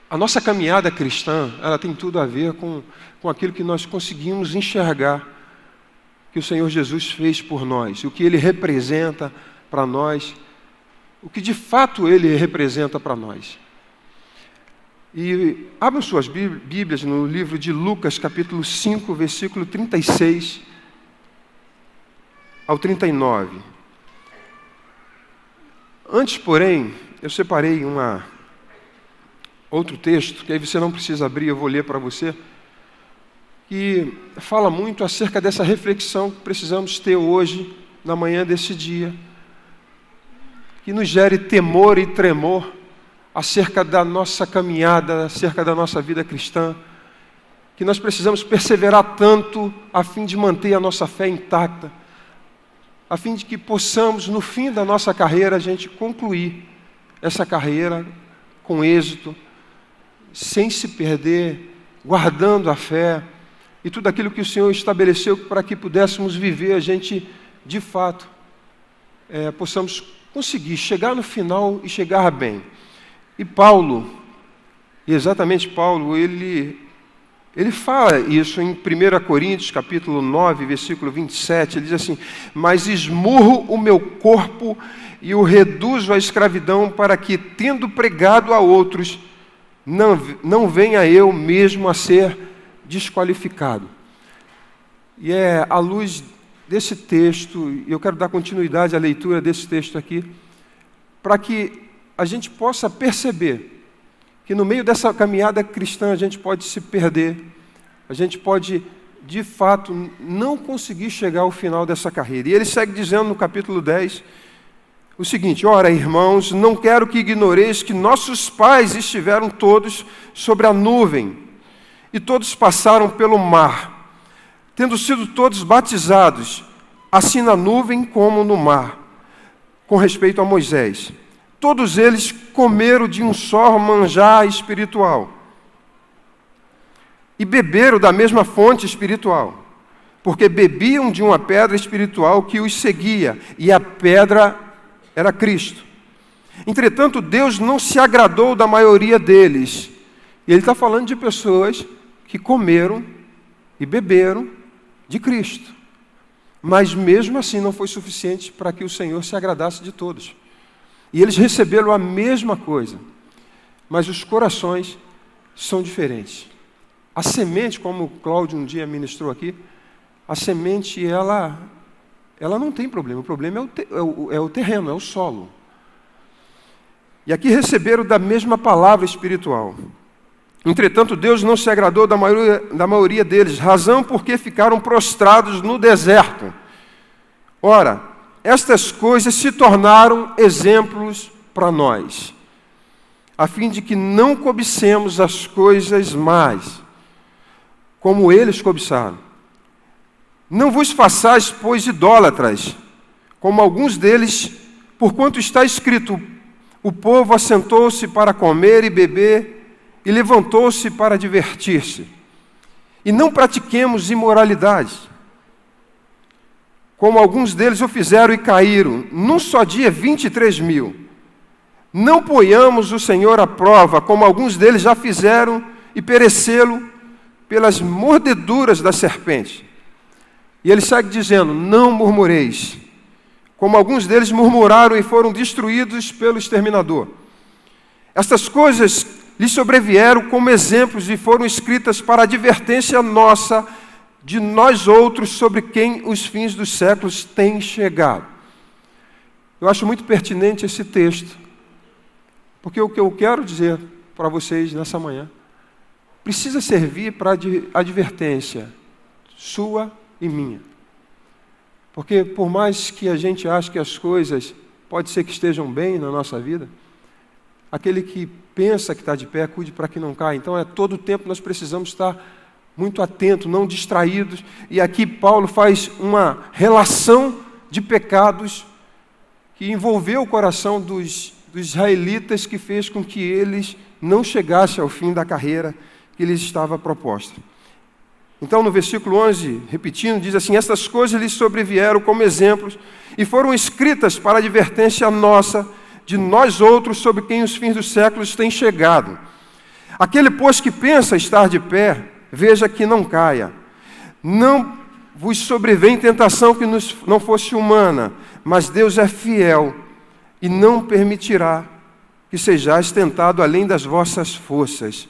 A nossa caminhada cristã, ela tem tudo a ver com aquilo que nós conseguimos enxergar que o Senhor Jesus fez por nós, o que Ele representa para nós, o que de fato Ele representa para nós. E abram suas Bíblias no livro de Lucas, capítulo 5, versículo 36 ao 39. Antes, porém, eu separei outro texto, que aí você não precisa abrir, eu vou ler para você, que fala muito acerca dessa reflexão que precisamos ter hoje, na manhã desse dia, que nos gere temor e tremor acerca da nossa caminhada, acerca da nossa vida cristã, que nós precisamos perseverar tanto a fim de manter a nossa fé intacta, a fim de que possamos, no fim da nossa carreira, a gente concluir essa carreira com êxito, sem se perder, guardando a fé e tudo aquilo que o Senhor estabeleceu para que pudéssemos viver, a gente, de fato, possamos conseguir chegar no final e chegar bem. E Paulo, exatamente Paulo, ele fala isso em 1 Coríntios, capítulo 9, versículo 27, ele diz assim: mas esmurro o meu corpo e o reduzo à escravidão, para que, tendo pregado a outros, não venha eu mesmo a ser desqualificado. E é à luz desse texto, e eu quero dar continuidade à leitura desse texto aqui, para que a gente possa perceber que no meio dessa caminhada cristã a gente pode se perder, a gente pode, de fato, não conseguir chegar ao final dessa carreira. E ele segue dizendo no capítulo 10, o seguinte: ora, irmãos, não quero que ignoreis que nossos pais estiveram todos sobre a nuvem, e todos passaram pelo mar, tendo sido todos batizados, assim na nuvem como no mar, com respeito a Moisés. Todos eles comeram de um só manjar espiritual, e beberam da mesma fonte espiritual, porque bebiam de uma pedra espiritual que os seguia, e a pedra era Cristo. Entretanto, Deus não se agradou da maioria deles. E ele está falando de pessoas que comeram e beberam de Cristo. Mas mesmo assim não foi suficiente para que o Senhor se agradasse de todos. E eles receberam a mesma coisa, mas os corações são diferentes. A semente, como o Cláudio um dia ministrou aqui, a semente, ela não tem problema. O problema é o terreno, é o solo. E aqui receberam da mesma palavra espiritual. Entretanto, Deus não se agradou da maioria deles, razão porque ficaram prostrados no deserto. Ora, estas coisas se tornaram exemplos para nós, a fim de que não cobicemos as coisas más, como eles cobiçaram. Não vos façais, pois, idólatras, como alguns deles, porquanto está escrito: o povo assentou-se para comer e beber, e levantou-se para divertir-se. E não pratiquemos imoralidade, como alguns deles o fizeram e caíram, num só dia 23.000. Não ponhamos o Senhor à prova, como alguns deles já fizeram e pereceram pelas mordeduras da serpente. E ele segue dizendo: não murmureis, como alguns deles murmuraram e foram destruídos pelo exterminador. Estas coisas lhes sobrevieram como exemplos e foram escritas para advertência nossa, de nós outros, sobre quem os fins dos séculos têm chegado. Eu acho muito pertinente esse texto, porque o que eu quero dizer para vocês nessa manhã precisa servir para advertência sua e minha. Porque por mais que a gente ache que as coisas pode ser que estejam bem na nossa vida, aquele que pensa que está de pé, cuide para que não caia. Então, todo o tempo nós precisamos estar muito atentos, não distraídos. E aqui Paulo faz uma relação de pecados que envolveu o coração dos israelitas, que fez com que eles não chegassem ao fim da carreira que lhes estava proposta. Então, no versículo 11, repetindo, diz assim: estas coisas lhes sobrevieram como exemplos e foram escritas para advertência nossa, de nós outros, sobre quem os fins dos séculos têm chegado. Aquele, pois, que pensa estar de pé, veja que não caia. Não vos sobrevém tentação que não fosse humana, mas Deus é fiel e não permitirá que sejais tentado além das vossas forças.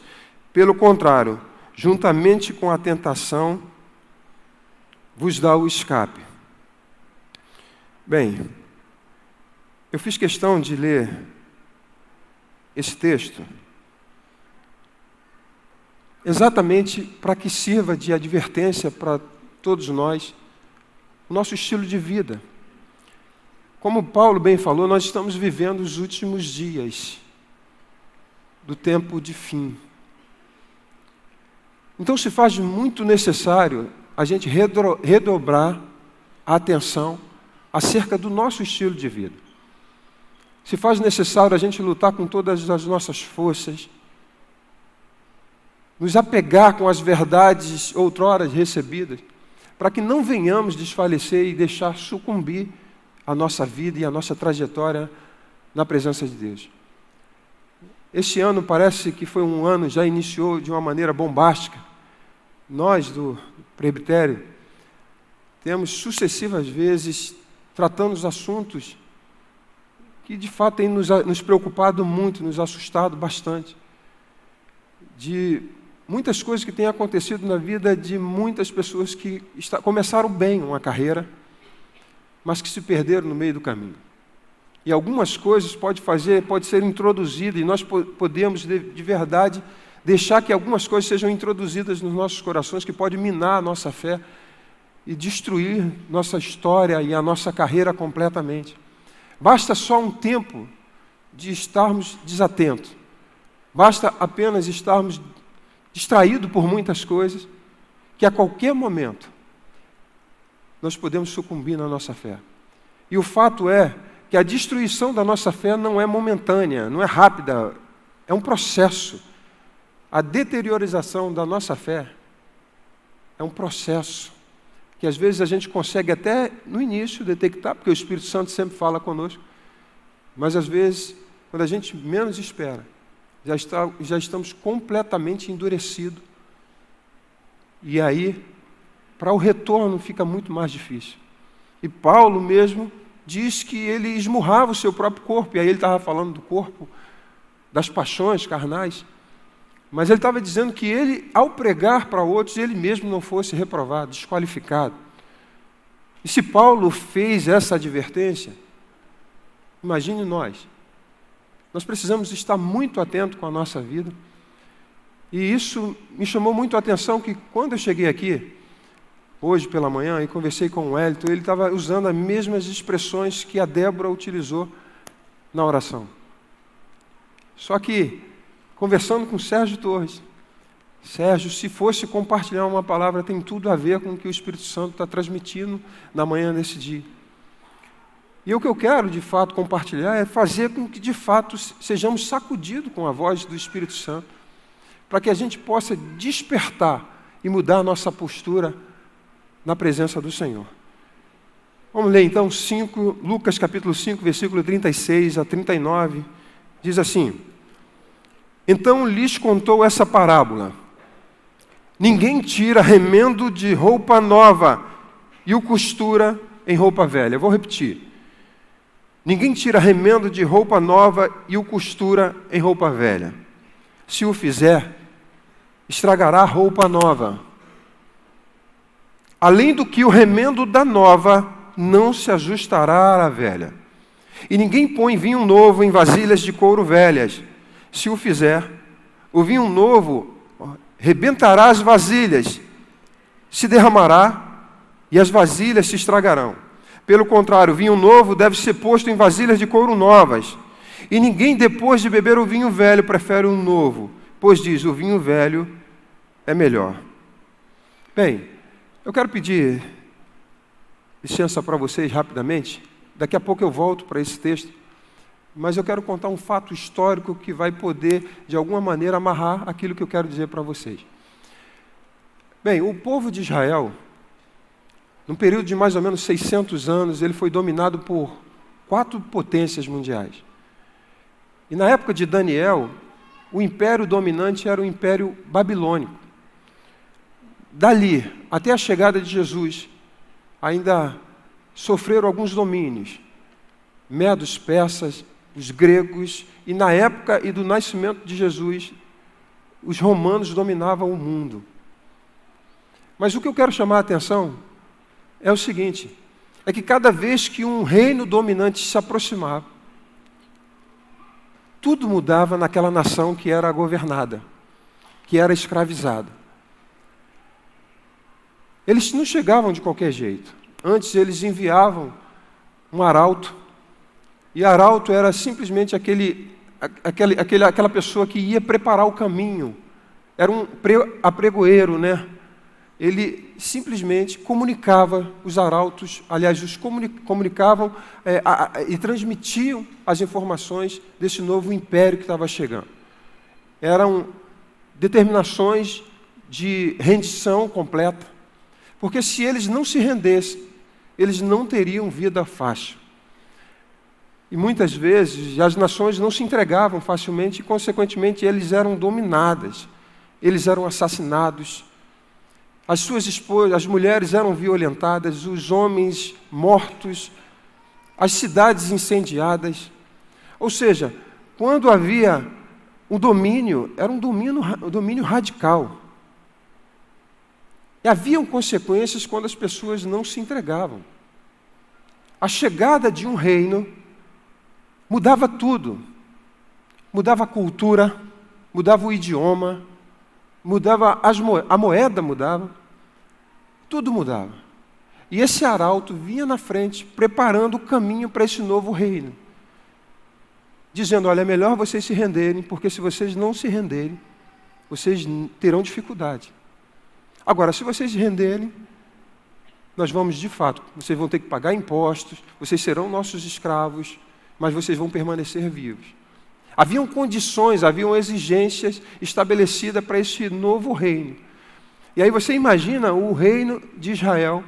Pelo contrário, juntamente com a tentação, vos dá o escape. Bem, eu fiz questão de ler esse texto exatamente para que sirva de advertência para todos nós, o nosso estilo de vida. Como Paulo bem falou, nós estamos vivendo os últimos dias do tempo de fim. Então se faz muito necessário a gente redobrar a atenção acerca do nosso estilo de vida. Se faz necessário a gente lutar com todas as nossas forças, nos apegar com as verdades outrora recebidas, para que não venhamos desfalecer e deixar sucumbir a nossa vida e a nossa trajetória na presença de Deus. Este ano parece que foi um ano, já iniciou de uma maneira bombástica. Nós, do presbitério, temos sucessivas vezes tratando os assuntos que de fato têm nos preocupado muito, nos assustado bastante, de muitas coisas que têm acontecido na vida de muitas pessoas que começaram bem uma carreira, mas que se perderam no meio do caminho. E algumas coisas pode ser introduzida, e nós podemos de verdade deixar que algumas coisas sejam introduzidas nos nossos corações, que pode minar a nossa fé e destruir nossa história e a nossa carreira completamente. Basta só um tempo de estarmos desatentos. Basta apenas estarmos distraídos por muitas coisas, que a qualquer momento nós podemos sucumbir na nossa fé. E o fato é que a destruição da nossa fé não é momentânea, não é rápida, é um processo. A deteriorização da nossa fé é um processo que às vezes a gente consegue até no início detectar, porque o Espírito Santo sempre fala conosco, mas às vezes, quando a gente menos espera, já estamos completamente endurecidos. E aí, para o retorno fica muito mais difícil. E Paulo mesmo diz que ele esmurrava o seu próprio corpo, e aí ele estava falando do corpo, das paixões carnais, mas ele estava dizendo que ele, ao pregar para outros, ele mesmo não fosse reprovado, desqualificado. E se Paulo fez essa advertência, imagine nós. Nós precisamos estar muito atentos com a nossa vida. E isso me chamou muito a atenção, que quando eu cheguei aqui, hoje pela manhã, e conversei com o Wellington, ele estava usando as mesmas expressões que a Débora utilizou na oração. Só que, conversando com o Sérgio Torres, Sérgio, se fosse compartilhar uma palavra, tem tudo a ver com o que o Espírito Santo está transmitindo na manhã desse dia. E o que eu quero, de fato, compartilhar é fazer com que, de fato, sejamos sacudidos com a voz do Espírito Santo, para que a gente possa despertar e mudar a nossa postura na presença do Senhor. Vamos ler então Lucas capítulo 5, versículo 36 a 39, diz assim: Então lhes contou essa parábola: Ninguém tira remendo de roupa nova e o costura em roupa velha. Eu vou repetir. Ninguém tira remendo de roupa nova e o costura em roupa velha. Se o fizer, estragará a roupa nova. Além do que o remendo da nova não se ajustará à velha. E ninguém põe vinho novo em vasilhas de couro velhas. Se o fizer, o vinho novo rebentará as vasilhas, se derramará e as vasilhas se estragarão. Pelo contrário, o vinho novo deve ser posto em vasilhas de couro novas. E ninguém, depois de beber o vinho velho, prefere o novo, pois diz, o vinho velho é melhor. Bem, eu quero pedir licença para vocês rapidamente. Daqui a pouco eu volto para esse texto. Mas eu quero contar um fato histórico que vai poder, de alguma maneira, amarrar aquilo que eu quero dizer para vocês. Bem, o povo de Israel, num período de mais ou menos 600 anos, ele foi dominado por 4 potências mundiais. E na época de Daniel, o império dominante era o Império Babilônico. Dali, até a chegada de Jesus, ainda sofreram alguns domínios. Medos, persas, os gregos, e na época e do nascimento de Jesus, os romanos dominavam o mundo. Mas o que eu quero chamar a atenção é o seguinte, é que cada vez que um reino dominante se aproximava, tudo mudava naquela nação que era governada, que era escravizada. Eles não chegavam de qualquer jeito. Antes eles enviavam um arauto, e arauto era simplesmente aquela pessoa que ia preparar o caminho. Era um apregoeiro, né? Ele simplesmente comunicava, os arautos, aliás, os comunicavam e transmitiam as informações desse novo império que estava chegando. Eram determinações de rendição completa, porque se eles não se rendessem, eles não teriam vida fácil. E muitas vezes as nações não se entregavam facilmente e, consequentemente, eles eram dominadas, eles eram assassinados, as suas esposas, as mulheres eram violentadas, os homens mortos, as cidades incendiadas. Ou seja, quando havia um domínio, era um domínio radical. E haviam consequências quando as pessoas não se entregavam. A chegada de um reino mudava tudo. Mudava a cultura, mudava o idioma, mudava a moeda mudava, tudo mudava. E esse arauto vinha na frente, preparando o caminho para esse novo reino. Dizendo, olha, é melhor vocês se renderem, porque se vocês não se renderem, vocês terão dificuldade. Agora, se vocês se renderem, nós vamos de fato, vocês vão ter que pagar impostos, vocês serão nossos escravos, mas vocês vão permanecer vivos. Haviam condições, haviam exigências estabelecidas para esse novo reino. E aí você imagina o reino de Israel,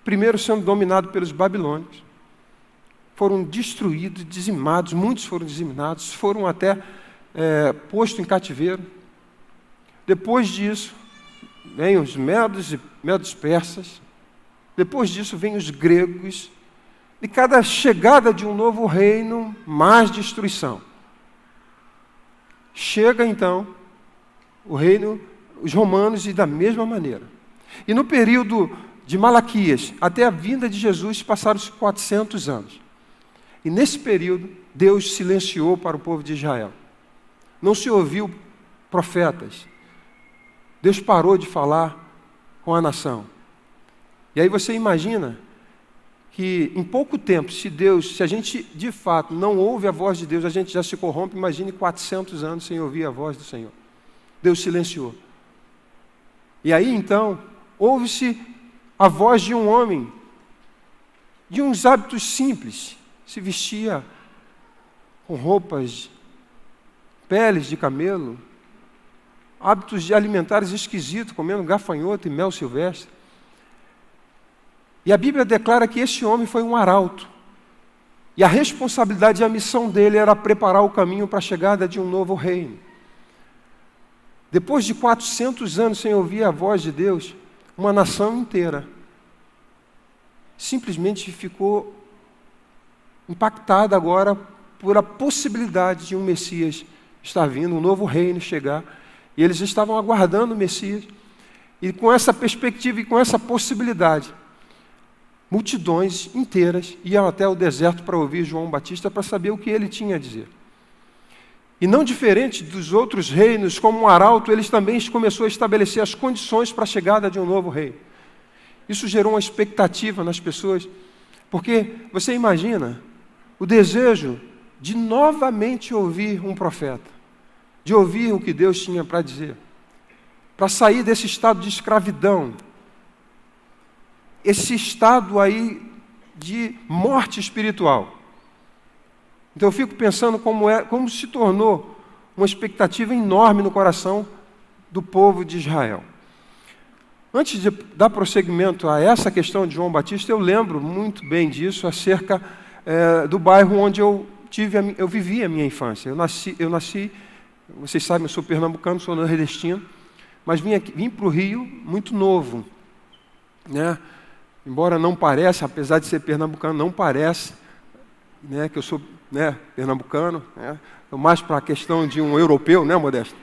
primeiro sendo dominado pelos babilônios. Foram destruídos, dizimados, muitos foram dizimados, foram até postos em cativeiro. Depois disso, vêm os medos persas. Depois disso, vêm os gregos. E cada chegada de um novo reino, mais destruição. Chega então o reino, os romanos, e da mesma maneira. E no período de Malaquias até a vinda de Jesus passaram-se 400 anos. E nesse período Deus silenciou para o povo de Israel. Não se ouviu profetas. Deus parou de falar com a nação. E aí você imagina que em pouco tempo, se a gente de fato não ouve a voz de Deus, a gente já se corrompe. Imagine 400 anos sem ouvir a voz do Senhor. Deus silenciou. E aí então, ouve-se a voz de um homem, de uns hábitos simples, se vestia com roupas, peles de camelo, hábitos de alimentares esquisitos, comendo gafanhoto e mel silvestre. E a Bíblia declara que esse homem foi um arauto. E a responsabilidade e a missão dele era preparar o caminho para a chegada de um novo reino. Depois de 400 anos sem ouvir a voz de Deus, uma nação inteira simplesmente ficou impactada agora por a possibilidade de um Messias estar vindo, um novo reino chegar. E eles estavam aguardando o Messias. E com essa perspectiva e com essa possibilidade, multidões inteiras iam até o deserto para ouvir João Batista, para saber o que ele tinha a dizer. E não diferente dos outros reinos, como um arauto, eles também começou a estabelecer as condições para a chegada de um novo rei. Isso gerou uma expectativa nas pessoas, porque você imagina o desejo de novamente ouvir um profeta, de ouvir o que Deus tinha para dizer, para sair desse estado de escravidão, esse estado aí de morte espiritual. Então eu fico pensando como se tornou uma expectativa enorme no coração do povo de Israel. Antes de dar prosseguimento a essa questão de João Batista, eu lembro muito bem disso acerca do bairro onde eu vivi a minha infância. Eu nasci Vocês sabem, eu sou pernambucano, sou nordestino, mas vim para o Rio muito novo, né? Embora não pareça, apesar de ser pernambucano, não parece, né, que eu sou, né, pernambucano, né? Mais para a questão de um europeu, né, Modesto?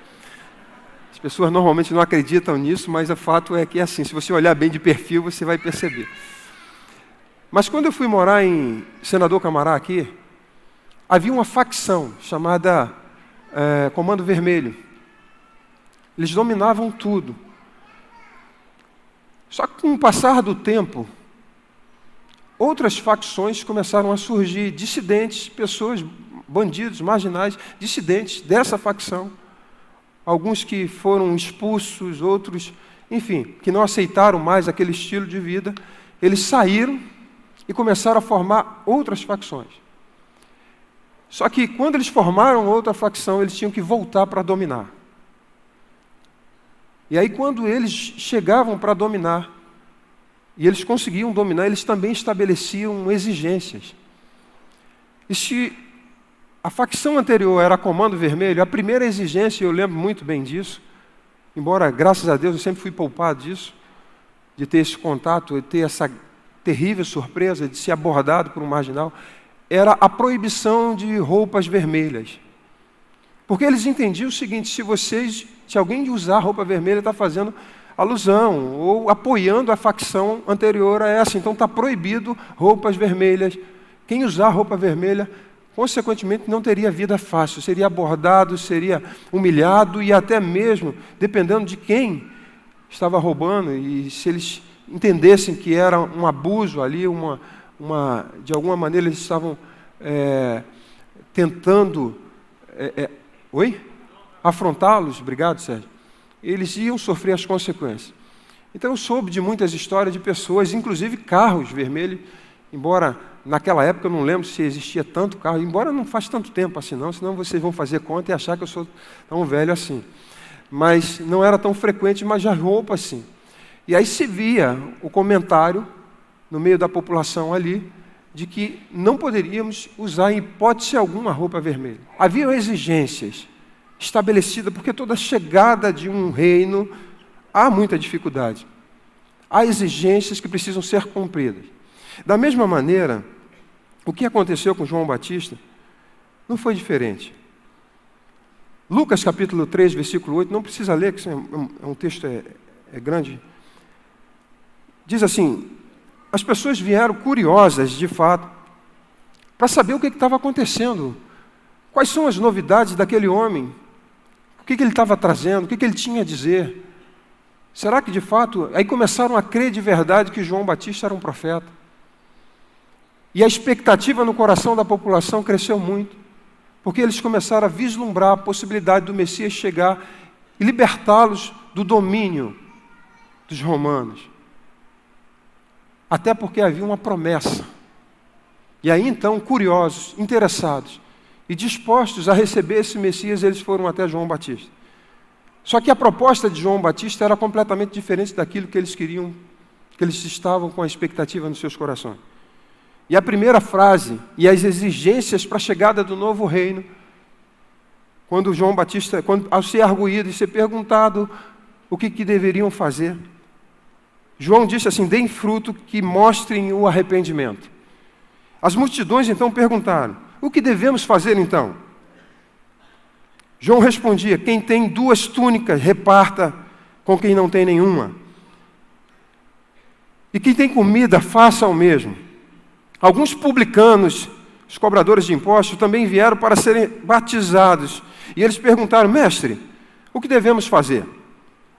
As pessoas normalmente não acreditam nisso, mas o fato é que é assim, se você olhar bem de perfil, você vai perceber. Mas quando eu fui morar em Senador Camará aqui, havia uma facção chamada Comando Vermelho. Eles dominavam tudo. Só que com o passar do tempo, outras facções começaram a surgir, dissidentes, pessoas, bandidos, marginais, dissidentes dessa facção. Alguns que foram expulsos, outros, enfim, que não aceitaram mais aquele estilo de vida, eles saíram e começaram a formar outras facções. Só que quando eles formaram outra facção, eles tinham que voltar para dominar. E aí quando eles chegavam para dominar, e eles conseguiam dominar, eles também estabeleciam exigências. E se a facção anterior era Comando Vermelho, a primeira exigência, eu lembro muito bem disso, embora, graças a Deus, eu sempre fui poupado disso, de ter esse contato, de ter essa terrível surpresa de ser abordado por um marginal, era a proibição de roupas vermelhas. Porque eles entendiam o seguinte, se alguém usar roupa vermelha, está fazendo alusão, ou apoiando a facção anterior a essa. Então está proibido roupas vermelhas. Quem usar roupa vermelha, consequentemente, não teria vida fácil, seria abordado, seria humilhado e até mesmo, dependendo de quem estava roubando, e se eles entendessem que era um abuso ali, de alguma maneira eles estavam tentando afrontá-los, obrigado, Sérgio, eles iam sofrer as consequências. Então eu soube de muitas histórias de pessoas, inclusive carros vermelhos, embora naquela época eu não lembro se existia tanto carro, embora não faz tanto tempo assim não, senão vocês vão fazer conta e achar que eu sou tão velho assim. Mas não era tão frequente, mas já roupa assim. E aí se via o comentário no meio da população ali, de que não poderíamos usar em hipótese alguma roupa vermelha. Havia exigências estabelecidas, porque toda chegada de um reino há muita dificuldade. Há exigências que precisam ser cumpridas. Da mesma maneira, o que aconteceu com João Batista não foi diferente. Lucas capítulo 3, versículo 8, não precisa ler, que é um texto grande. Diz assim, as pessoas vieram curiosas, de fato, para saber o que estava acontecendo. Quais são as novidades daquele homem? O que ele estava trazendo? O que ele tinha a dizer? Será que, de fato... Aí começaram a crer de verdade que João Batista era um profeta. E a expectativa no coração da população cresceu muito, porque eles começaram a vislumbrar a possibilidade do Messias chegar e libertá-los do domínio dos romanos. Até porque havia uma promessa. E aí então, curiosos, interessados e dispostos a receber esse Messias, eles foram até João Batista. Só que a proposta de João Batista era completamente diferente daquilo que eles queriam, que eles estavam com a expectativa nos seus corações. E a primeira frase, e as exigências para a chegada do novo reino, quando João Batista, ao ser arguído e ser perguntado o que deveriam fazer, João disse assim, deem fruto que mostrem o arrependimento. As multidões então perguntaram, o que devemos fazer então? João respondia, quem tem 2 túnicas, reparta com quem não tem nenhuma. E quem tem comida, faça o mesmo. Alguns publicanos, os cobradores de impostos, também vieram para serem batizados. E eles perguntaram, mestre, o que devemos fazer?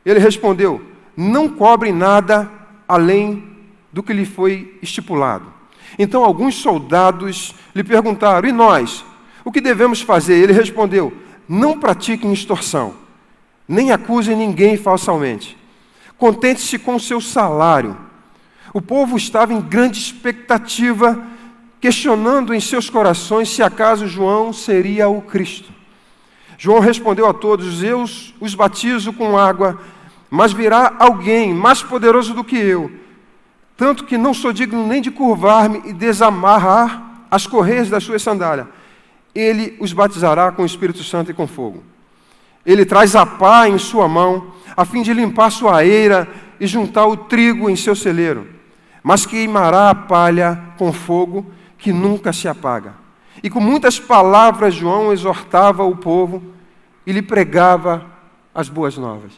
Ele respondeu, não cobrem nada além do que lhe foi estipulado. Então alguns soldados lhe perguntaram, e nós? O que devemos fazer? Ele respondeu, não pratiquem extorsão, nem acusem ninguém falsamente. Contente-se com o seu salário. O povo estava em grande expectativa, questionando em seus corações se acaso João seria o Cristo. João respondeu a todos, eu os batizo com água, mas virá alguém mais poderoso do que eu, tanto que não sou digno nem de curvar-me e desamarrar as correias das suas sandálias. Ele os batizará com o Espírito Santo e com fogo. Ele traz a pá em sua mão, a fim de limpar sua eira e juntar o trigo em seu celeiro. Mas queimará a palha com fogo que nunca se apaga. E com muitas palavras João exortava o povo e lhe pregava as boas novas.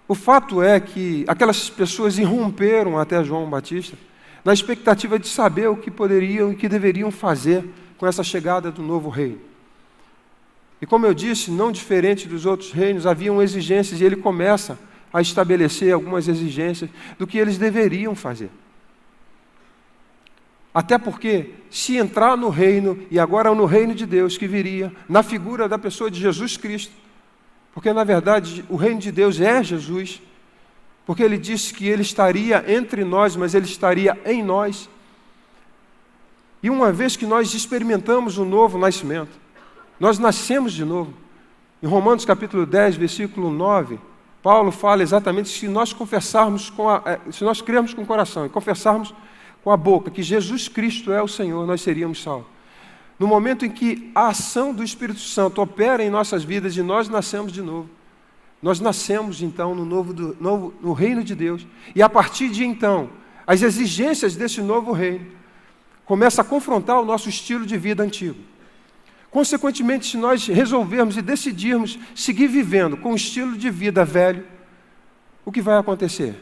O fato é que aquelas pessoas irromperam até João Batista na expectativa de saber o que poderiam e o que deveriam fazer com essa chegada do novo reino. E como eu disse, não diferente dos outros reinos, haviam exigências, e ele começa a estabelecer algumas exigências do que eles deveriam fazer. Até porque, se entrar no reino, e agora no reino de Deus que viria, na figura da pessoa de Jesus Cristo, porque na verdade o reino de Deus é Jesus, porque ele disse que ele estaria entre nós, mas ele estaria em nós. E uma vez que nós experimentamos o novo nascimento, nós nascemos de novo. Em Romanos capítulo 10, versículo 9, Paulo fala exatamente se nós confessarmos, se nós crermos com o coração e confessarmos com a boca que Jesus Cristo é o Senhor, nós seríamos salvos. No momento em que a ação do Espírito Santo opera em nossas vidas e nós nascemos de novo, nós nascemos então no reino de Deus, e a partir de então, as exigências desse novo reino começam a confrontar o nosso estilo de vida antigo. Consequentemente, se nós resolvermos e decidirmos seguir vivendo com o estilo de vida velho, o que vai acontecer?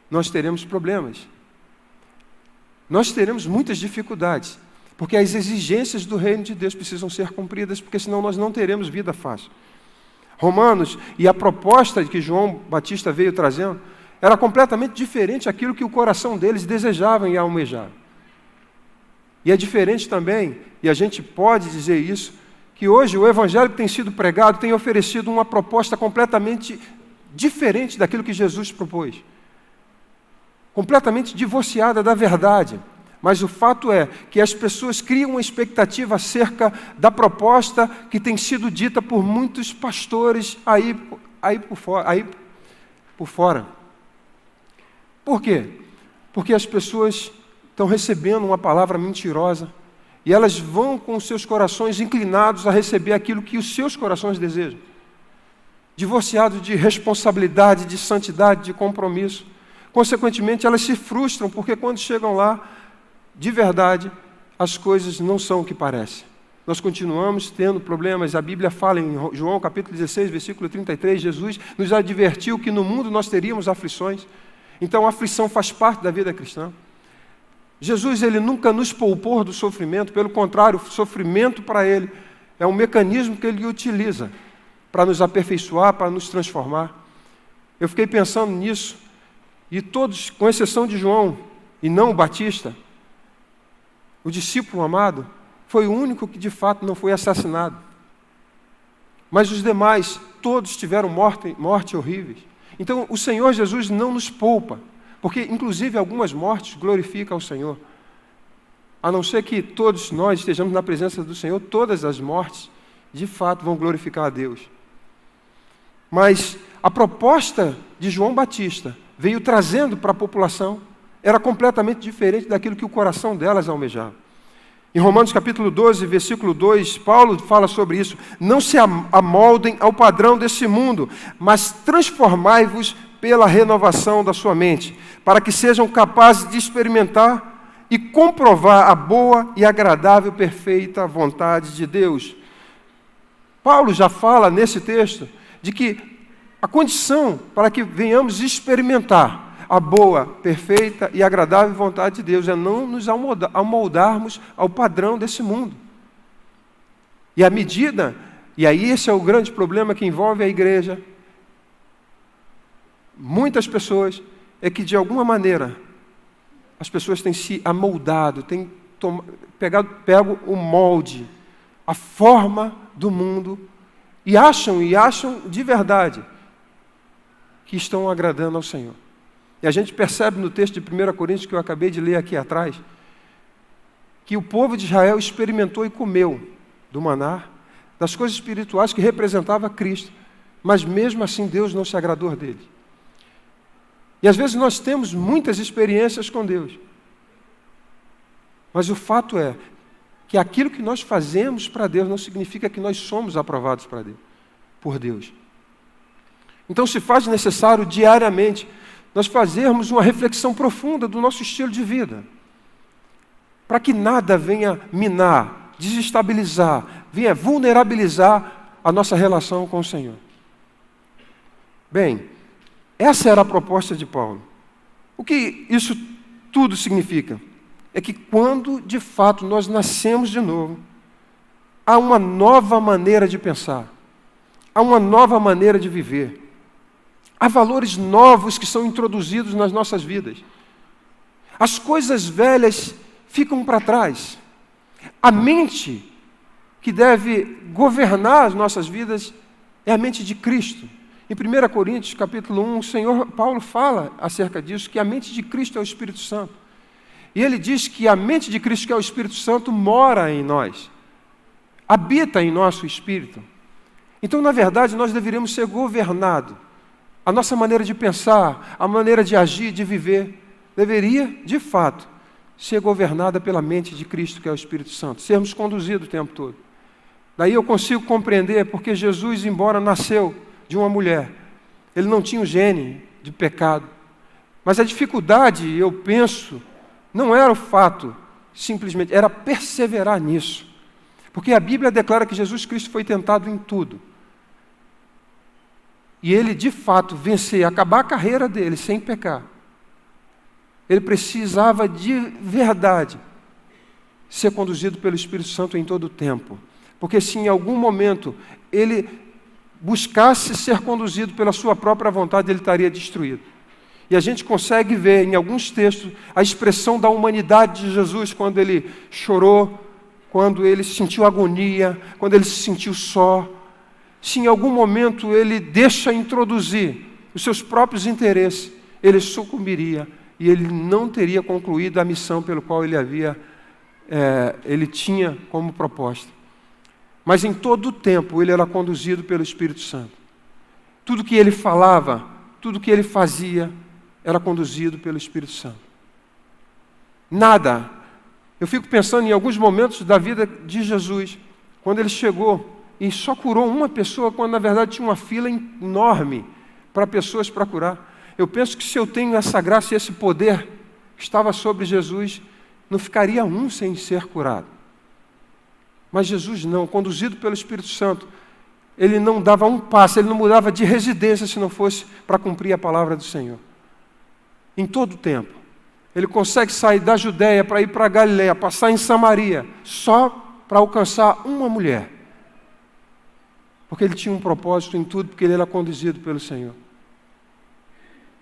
Nós teremos problemas. Nós teremos muitas dificuldades, porque as exigências do reino de Deus precisam ser cumpridas, porque senão nós não teremos vida fácil. Romanos, e a proposta que João Batista veio trazendo, era completamente diferente daquilo que o coração deles desejava e almejava. E é diferente também, e a gente pode dizer isso, que hoje o evangelho que tem sido pregado tem oferecido uma proposta completamente diferente daquilo que Jesus propôs. Completamente divorciada da verdade. Mas o fato é que as pessoas criam uma expectativa acerca da proposta que tem sido dita por muitos pastores aí por fora. Por quê? Porque as pessoas estão recebendo uma palavra mentirosa e elas vão com os seus corações inclinados a receber aquilo que os seus corações desejam. Divorciados de responsabilidade, de santidade, de compromisso. Consequentemente, elas se frustram porque quando chegam lá, de verdade, as coisas não são o que parecem. Nós continuamos tendo problemas. A Bíblia fala em João capítulo 16, versículo 33, Jesus nos advertiu que no mundo nós teríamos aflições. Então a aflição faz parte da vida cristã. Jesus, ele nunca nos poupou do sofrimento, pelo contrário, o sofrimento para ele é um mecanismo que ele utiliza para nos aperfeiçoar, para nos transformar. Eu fiquei pensando nisso, e todos, com exceção de João e não o Batista, o discípulo amado, foi o único que de fato não foi assassinado. Mas os demais, todos tiveram morte horríveis. Então o Senhor Jesus não nos poupa, porque inclusive algumas mortes glorificam ao Senhor. A não ser que todos nós estejamos na presença do Senhor, todas as mortes de fato vão glorificar a Deus. Mas a proposta de João Batista veio trazendo para a população era completamente diferente daquilo que o coração delas almejava. Em Romanos capítulo 12, versículo 2, Paulo fala sobre isso. Não se amoldem ao padrão desse mundo, mas transformai-vos pela renovação da sua mente, para que sejam capazes de experimentar e comprovar a boa e agradável, perfeita vontade de Deus. Paulo já fala nesse texto de que a condição para que venhamos experimentar a boa, perfeita e agradável vontade de Deus é não nos amoldarmos ao padrão desse mundo. E à medida, e aí esse é o grande problema que envolve a igreja, muitas pessoas, é que de alguma maneira as pessoas têm se amoldado, têm pego o molde, a forma do mundo, e acham de verdade que estão agradando ao Senhor. E a gente percebe no texto de 1 Coríntios que eu acabei de ler aqui atrás, que o povo de Israel experimentou e comeu do maná, das coisas espirituais que representava Cristo, mas mesmo assim Deus não se agradou dele. E às vezes nós temos muitas experiências com Deus, mas o fato é que aquilo que nós fazemos para Deus não significa que nós somos aprovados por Deus. Então se faz necessário diariamente nós fazermos uma reflexão profunda do nosso estilo de vida, para que nada venha minar, desestabilizar, venha vulnerabilizar a nossa relação com o Senhor. Bem, essa era a proposta de Paulo. O que isso tudo significa? É que quando de fato nós nascemos de novo, há uma nova maneira de pensar, há uma nova maneira de viver, há valores novos que são introduzidos nas nossas vidas. As coisas velhas ficam para trás. A mente que deve governar as nossas vidas é a mente de Cristo. Em 1 Coríntios, capítulo 1, o Senhor Paulo fala acerca disso, que a mente de Cristo é o Espírito Santo. E ele diz que a mente de Cristo, que é o Espírito Santo, mora em nós, habita em nosso espírito. Então, na verdade, nós deveríamos ser governados. A nossa maneira de pensar, a maneira de agir, de viver, deveria, de fato, ser governada pela mente de Cristo, que é o Espírito Santo. Sermos conduzidos o tempo todo. Daí eu consigo compreender porque Jesus, embora nasceu de uma mulher, ele não tinha o gene de pecado. Mas a dificuldade, eu penso, não era o fato, simplesmente, era perseverar nisso. Porque a Bíblia declara que Jesus Cristo foi tentado em tudo. E ele, de fato, vencer, acabar a carreira dele sem pecar. Ele precisava, de verdade, ser conduzido pelo Espírito Santo em todo o tempo. Porque se em algum momento ele buscasse ser conduzido pela sua própria vontade, ele estaria destruído. E a gente consegue ver em alguns textos a expressão da humanidade de Jesus quando ele chorou, quando ele sentiu agonia, quando ele se sentiu só. Se em algum momento ele deixa introduzir os seus próprios interesses, ele sucumbiria e ele não teria concluído a missão pelo qual ele tinha como proposta. Mas em todo o tempo ele era conduzido pelo Espírito Santo. Tudo que ele falava, tudo que ele fazia, era conduzido pelo Espírito Santo. Nada. Eu fico pensando em alguns momentos da vida de Jesus, quando ele chegou e só curou uma pessoa, quando na verdade tinha uma fila enorme para pessoas para curar. Eu penso que se eu tenho essa graça e esse poder que estava sobre Jesus, não ficaria um sem ser curado. Mas Jesus não, conduzido pelo Espírito Santo, ele não dava um passo, ele não mudava de residência se não fosse para cumprir a palavra do Senhor. Em todo o tempo. Ele consegue sair da Judéia para ir para a Galileia, passar em Samaria, só para alcançar uma mulher. Porque ele tinha um propósito em tudo, porque ele era conduzido pelo Senhor.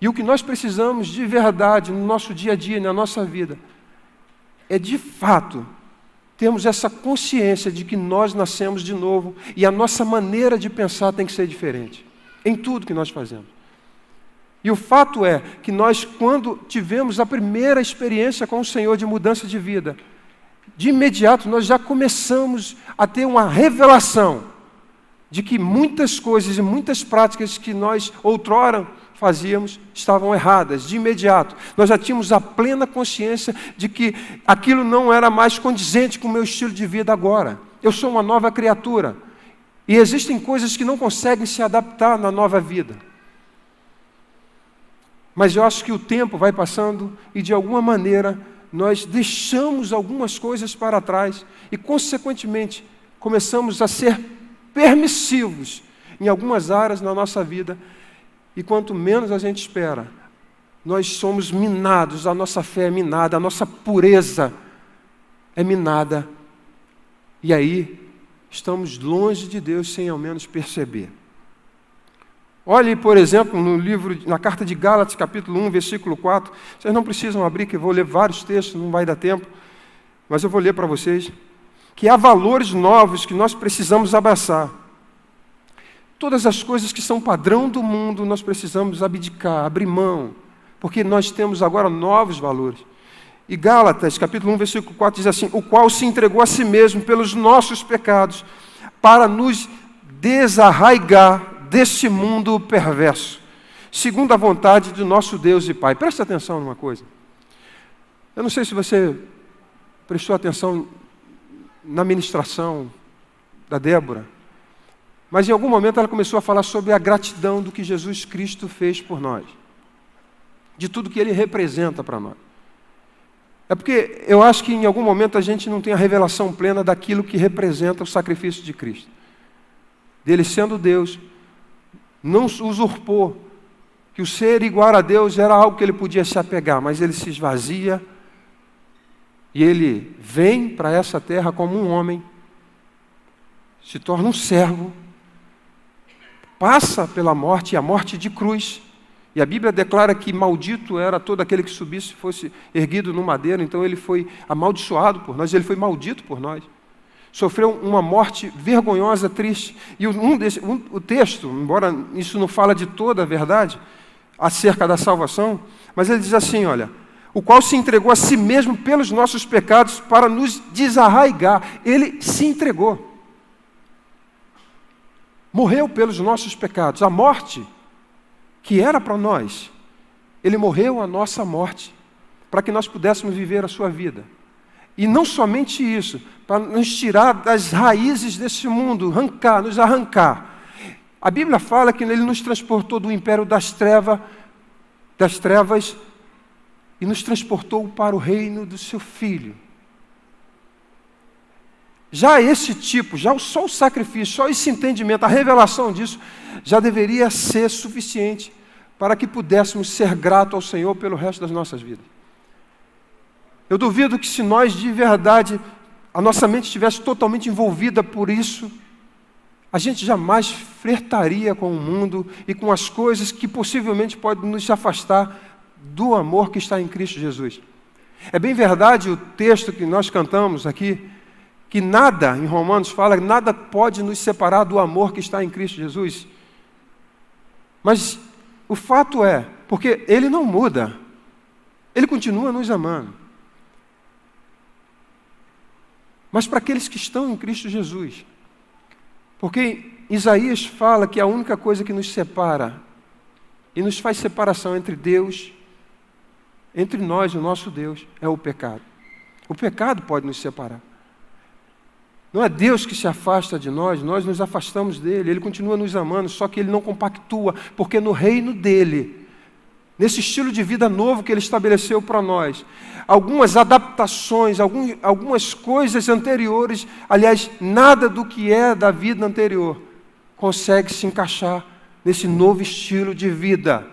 E o que nós precisamos de verdade no nosso dia a dia, na nossa vida, é de fato termos essa consciência de que nós nascemos de novo e a nossa maneira de pensar tem que ser diferente em tudo que nós fazemos. E o fato é que nós, quando tivemos a primeira experiência com o Senhor de mudança de vida, de imediato nós já começamos a ter uma revelação de que muitas coisas e muitas práticas que nós outrora fazíamos estavam erradas, de imediato. Nós já tínhamos a plena consciência de que aquilo não era mais condizente com o meu estilo de vida agora. Eu sou uma nova criatura. E existem coisas que não conseguem se adaptar na nova vida. Mas eu acho que o tempo vai passando e, de alguma maneira, nós deixamos algumas coisas para trás e, consequentemente, começamos a ser permissivos em algumas áreas na nossa vida. E quanto menos a gente espera, nós somos minados, a nossa fé é minada, a nossa pureza é minada. E aí, estamos longe de Deus sem ao menos perceber. Olhe, por exemplo, na carta de Gálatas, capítulo 1, versículo 4. Vocês não precisam abrir, que eu vou ler vários textos, não vai dar tempo. Mas eu vou ler para vocês. Que há valores novos que nós precisamos abraçar. Todas as coisas que são padrão do mundo, nós precisamos abdicar, abrir mão, porque nós temos agora novos valores. E Gálatas, capítulo 1, versículo 4, diz assim: o qual se entregou a si mesmo pelos nossos pecados, para nos desarraigar desse mundo perverso, segundo a vontade de nosso Deus e Pai. Presta atenção numa coisa. Eu não sei se você prestou atenção na ministração da Débora, Mas em algum momento ela começou a falar sobre a gratidão do que Jesus Cristo fez por nós, de tudo que Ele representa para nós. É porque eu acho que em algum momento a gente não tem a revelação plena daquilo que representa o sacrifício de Cristo. Dele sendo Deus, não usurpou que o ser igual a Deus era algo que Ele podia se apegar, mas Ele se esvazia e Ele vem para essa terra como um homem, se torna um servo, passa pela morte, e a morte de cruz. E a Bíblia declara que maldito era todo aquele que subisse, fosse erguido no madeiro. Então ele foi amaldiçoado por nós, ele foi maldito por nós. Sofreu uma morte vergonhosa, triste. E o texto, embora isso não fala de toda a verdade acerca da salvação, mas ele diz assim, olha, o qual se entregou a si mesmo pelos nossos pecados para nos desarraigar. Ele se entregou. Morreu pelos nossos pecados. A morte que era para nós, Ele morreu a nossa morte, para que nós pudéssemos viver a sua vida. E não somente isso, para nos tirar das raízes desse mundo, nos arrancar. A Bíblia fala que Ele nos transportou do império das trevas e nos transportou para o reino do seu Filho. Já esse tipo, só o sacrifício, só esse entendimento, a revelação disso, já deveria ser suficiente para que pudéssemos ser gratos ao Senhor pelo resto das nossas vidas. Eu duvido que se nós de verdade, a nossa mente estivesse totalmente envolvida por isso, a gente jamais flertaria com o mundo e com as coisas que possivelmente podem nos afastar do amor que está em Cristo Jesus. É bem verdade o texto que nós cantamos aqui, que nada, em Romanos fala, nada pode nos separar do amor que está em Cristo Jesus. Mas o fato é, porque Ele não muda, Ele continua nos amando. Mas para aqueles que estão em Cristo Jesus, porque Isaías fala que a única coisa que nos separa e nos faz separação entre Deus, entre nós e o nosso Deus, é o pecado. O pecado pode nos separar. Não é Deus que se afasta de nós nos afastamos dele, Ele continua nos amando, só que Ele não compactua, porque no reino dele, nesse estilo de vida novo que Ele estabeleceu para nós, algumas adaptações, algumas coisas anteriores, aliás, nada do que é da vida anterior, consegue se encaixar nesse novo estilo de vida.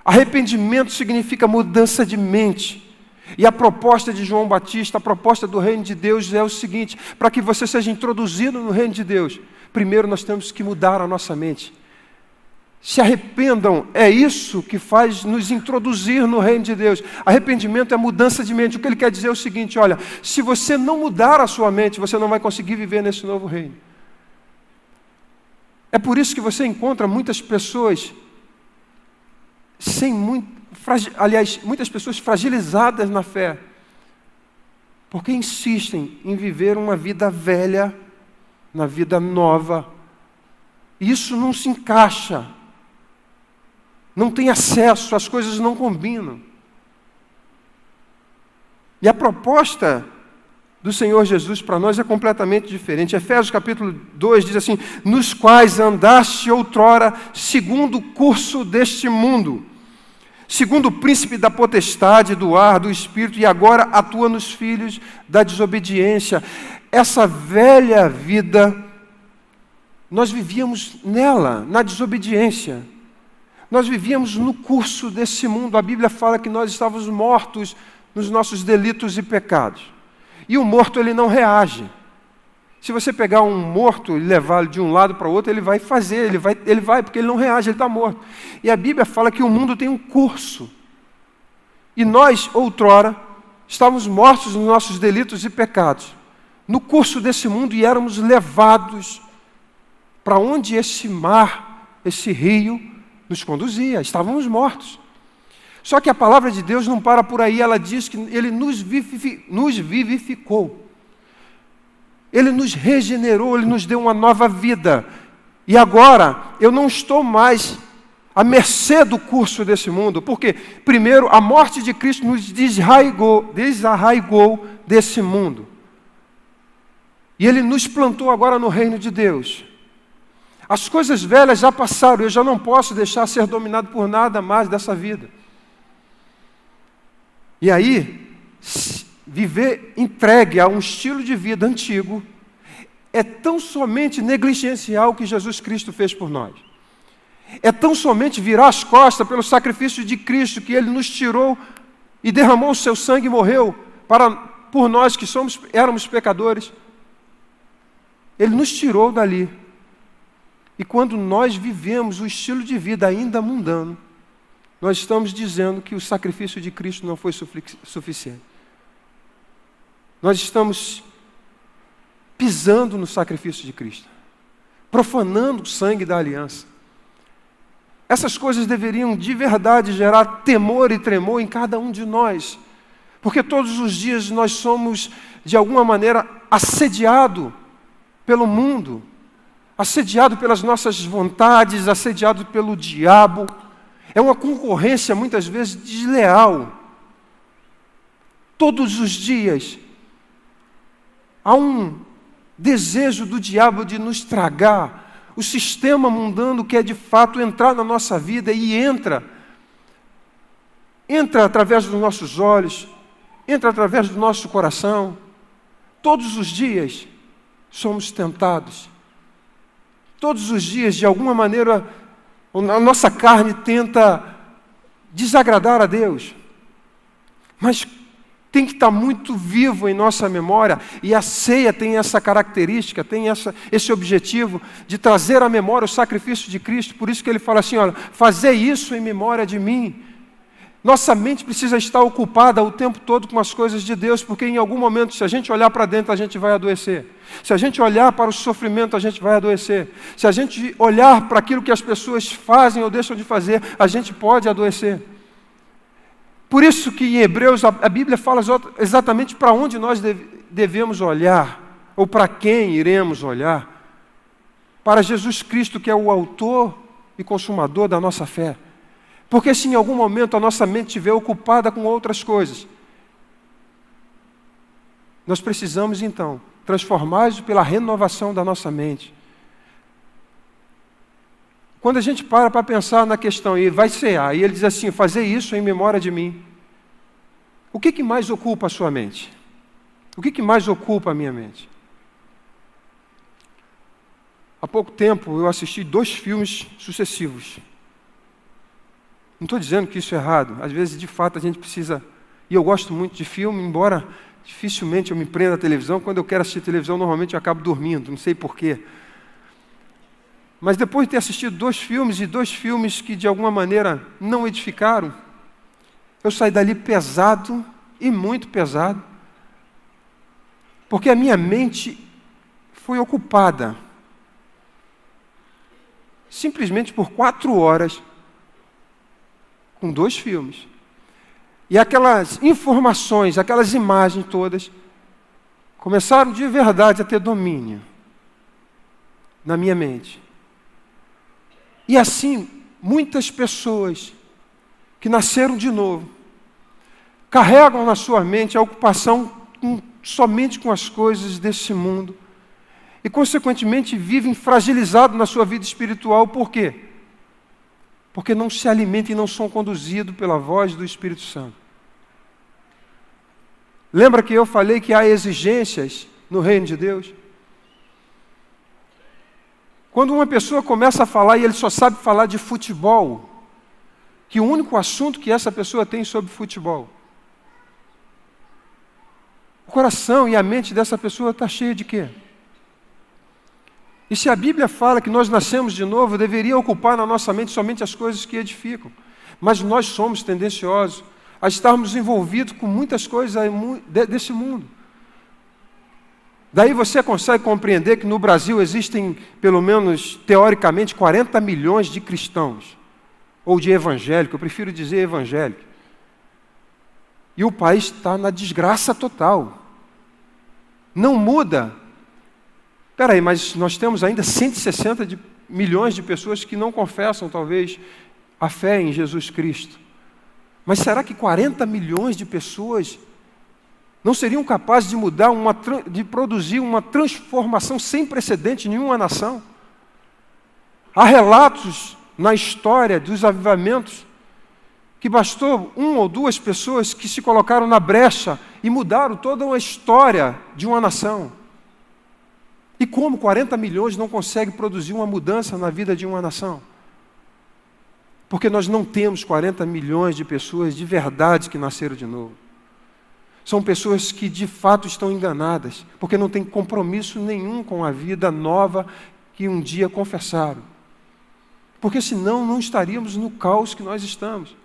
Arrependimento significa mudança de mente. E a proposta de João Batista, a proposta do reino de Deus é o seguinte: para que você seja introduzido no reino de Deus, primeiro nós temos que mudar a nossa mente. Se arrependam, é isso que faz nos introduzir no reino de Deus. Arrependimento é mudança de mente. O que ele quer dizer é o seguinte, olha, se você não mudar a sua mente, você não vai conseguir viver nesse novo reino. É por isso que você encontra muitas pessoas muitas pessoas fragilizadas na fé, porque insistem em viver uma vida velha na vida nova. E isso não se encaixa, não tem acesso, as coisas não combinam. E a proposta do Senhor Jesus para nós é completamente diferente. Efésios capítulo 2 diz assim: nos quais andaste outrora segundo o curso deste mundo, segundo o príncipe da potestade, do ar, do espírito, e agora atua nos filhos da desobediência. Essa velha vida, nós vivíamos nela, na desobediência. Nós vivíamos no curso desse mundo. A Bíblia fala que nós estávamos mortos nos nossos delitos e pecados. E o morto, ele não reage. Se você pegar um morto e levá-lo de um lado para o outro, ele vai fazer, ele vai porque ele não reage, ele está morto. E a Bíblia fala que o mundo tem um curso. E nós, outrora, estávamos mortos nos nossos delitos e pecados, no curso desse mundo, e éramos levados para onde esse mar, esse rio, nos conduzia. Estávamos mortos. Só que a palavra de Deus não para por aí, ela diz que Ele nos vivificou. Ele nos regenerou, Ele nos deu uma nova vida. E agora, eu não estou mais à mercê do curso desse mundo. Porque, primeiro, a morte de Cristo nos desarraigou desse mundo. E Ele nos plantou agora no reino de Deus. As coisas velhas já passaram, eu já não posso deixar ser dominado por nada mais dessa vida. E aí, viver entregue a um estilo de vida antigo é tão somente negligenciar o que Jesus Cristo fez por nós. É tão somente virar as costas pelo sacrifício de Cristo, que Ele nos tirou e derramou o seu sangue e morreu por nós que éramos pecadores. Ele nos tirou dali. E quando nós vivemos o estilo de vida ainda mundano, nós estamos dizendo que o sacrifício de Cristo não foi suficiente. Nós estamos pisando no sacrifício de Cristo, profanando o sangue da aliança. Essas coisas deveriam de verdade gerar temor e tremor em cada um de nós, porque todos os dias nós somos, de alguma maneira, assediados pelo mundo, assediados pelas nossas vontades, assediados pelo diabo. É uma concorrência muitas vezes desleal. Todos os dias há um desejo do diabo de nos tragar. O sistema mundano quer de fato entrar na nossa vida e entra através dos nossos olhos, entra através do nosso coração. Todos os dias somos tentados. Todos os dias, de alguma maneira, a nossa carne tenta desagradar a Deus. Mas tem que estar muito vivo em nossa memória, e a ceia tem essa característica, tem esse objetivo de trazer à memória o sacrifício de Cristo. Por isso que ele fala assim, olha, fazer isso em memória de mim. Nossa mente precisa estar ocupada o tempo todo com as coisas de Deus, porque em algum momento, se a gente olhar para dentro, a gente vai adoecer. Se a gente olhar para o sofrimento, a gente vai adoecer. Se a gente olhar para aquilo que as pessoas fazem ou deixam de fazer, a gente pode adoecer. Por isso que em Hebreus a Bíblia fala exatamente para onde nós devemos olhar, ou para quem iremos olhar. Para Jesus Cristo, que é o autor e consumador da nossa fé. Porque se em algum momento a nossa mente estiver ocupada com outras coisas, nós precisamos então transformar isso pela renovação da nossa mente. Quando a gente para pensar na questão, e vai cear, e ele diz assim, fazer isso em memória de mim. O que mais ocupa a sua mente? O que mais ocupa a minha mente? Há pouco tempo eu assisti 2 filmes sucessivos. Não estou dizendo que isso é errado. Às vezes, de fato, a gente precisa... E eu gosto muito de filme, embora dificilmente eu me prenda à televisão. Quando eu quero assistir televisão, normalmente eu acabo dormindo, não sei porquê. Mas depois de ter assistido 2 filmes, e 2 filmes que de alguma maneira não edificaram, eu saí dali pesado, e muito pesado, porque a minha mente foi ocupada simplesmente por 4 horas com 2 filmes. E aquelas informações, aquelas imagens todas, começaram de verdade a ter domínio na minha mente. E assim, muitas pessoas que nasceram de novo, carregam na sua mente a ocupação somente com as coisas desse mundo, e consequentemente vivem fragilizados na sua vida espiritual. Por quê? Porque não se alimentam e não são conduzidos pela voz do Espírito Santo. Lembra que eu falei que há exigências no reino de Deus? Quando uma pessoa começa a falar e ele só sabe falar de futebol, que o único assunto que essa pessoa tem sobre futebol, o coração e a mente dessa pessoa está cheia de quê? E se a Bíblia fala que nós nascemos de novo, deveria ocupar na nossa mente somente as coisas que edificam. Mas nós somos tendenciosos a estarmos envolvidos com muitas coisas desse mundo. Daí você consegue compreender que no Brasil existem, pelo menos teoricamente, 40 milhões de cristãos, ou de evangélicos, eu prefiro dizer evangélico. E o país está na desgraça total. Não muda. Espera aí, mas nós temos ainda 160 milhões de pessoas que não confessam, talvez, a fé em Jesus Cristo. Mas será que 40 milhões de pessoas não seriam capazes de de produzir uma transformação sem precedente em nenhuma nação? Há relatos na história dos avivamentos que bastou 1 ou 2 pessoas que se colocaram na brecha e mudaram toda uma história de uma nação. E como 40 milhões não conseguem produzir uma mudança na vida de uma nação? Porque nós não temos 40 milhões de pessoas de verdade que nasceram de novo. São pessoas que de fato estão enganadas, porque não têm compromisso nenhum com a vida nova que um dia confessaram. Porque senão não estaríamos no caos que nós estamos.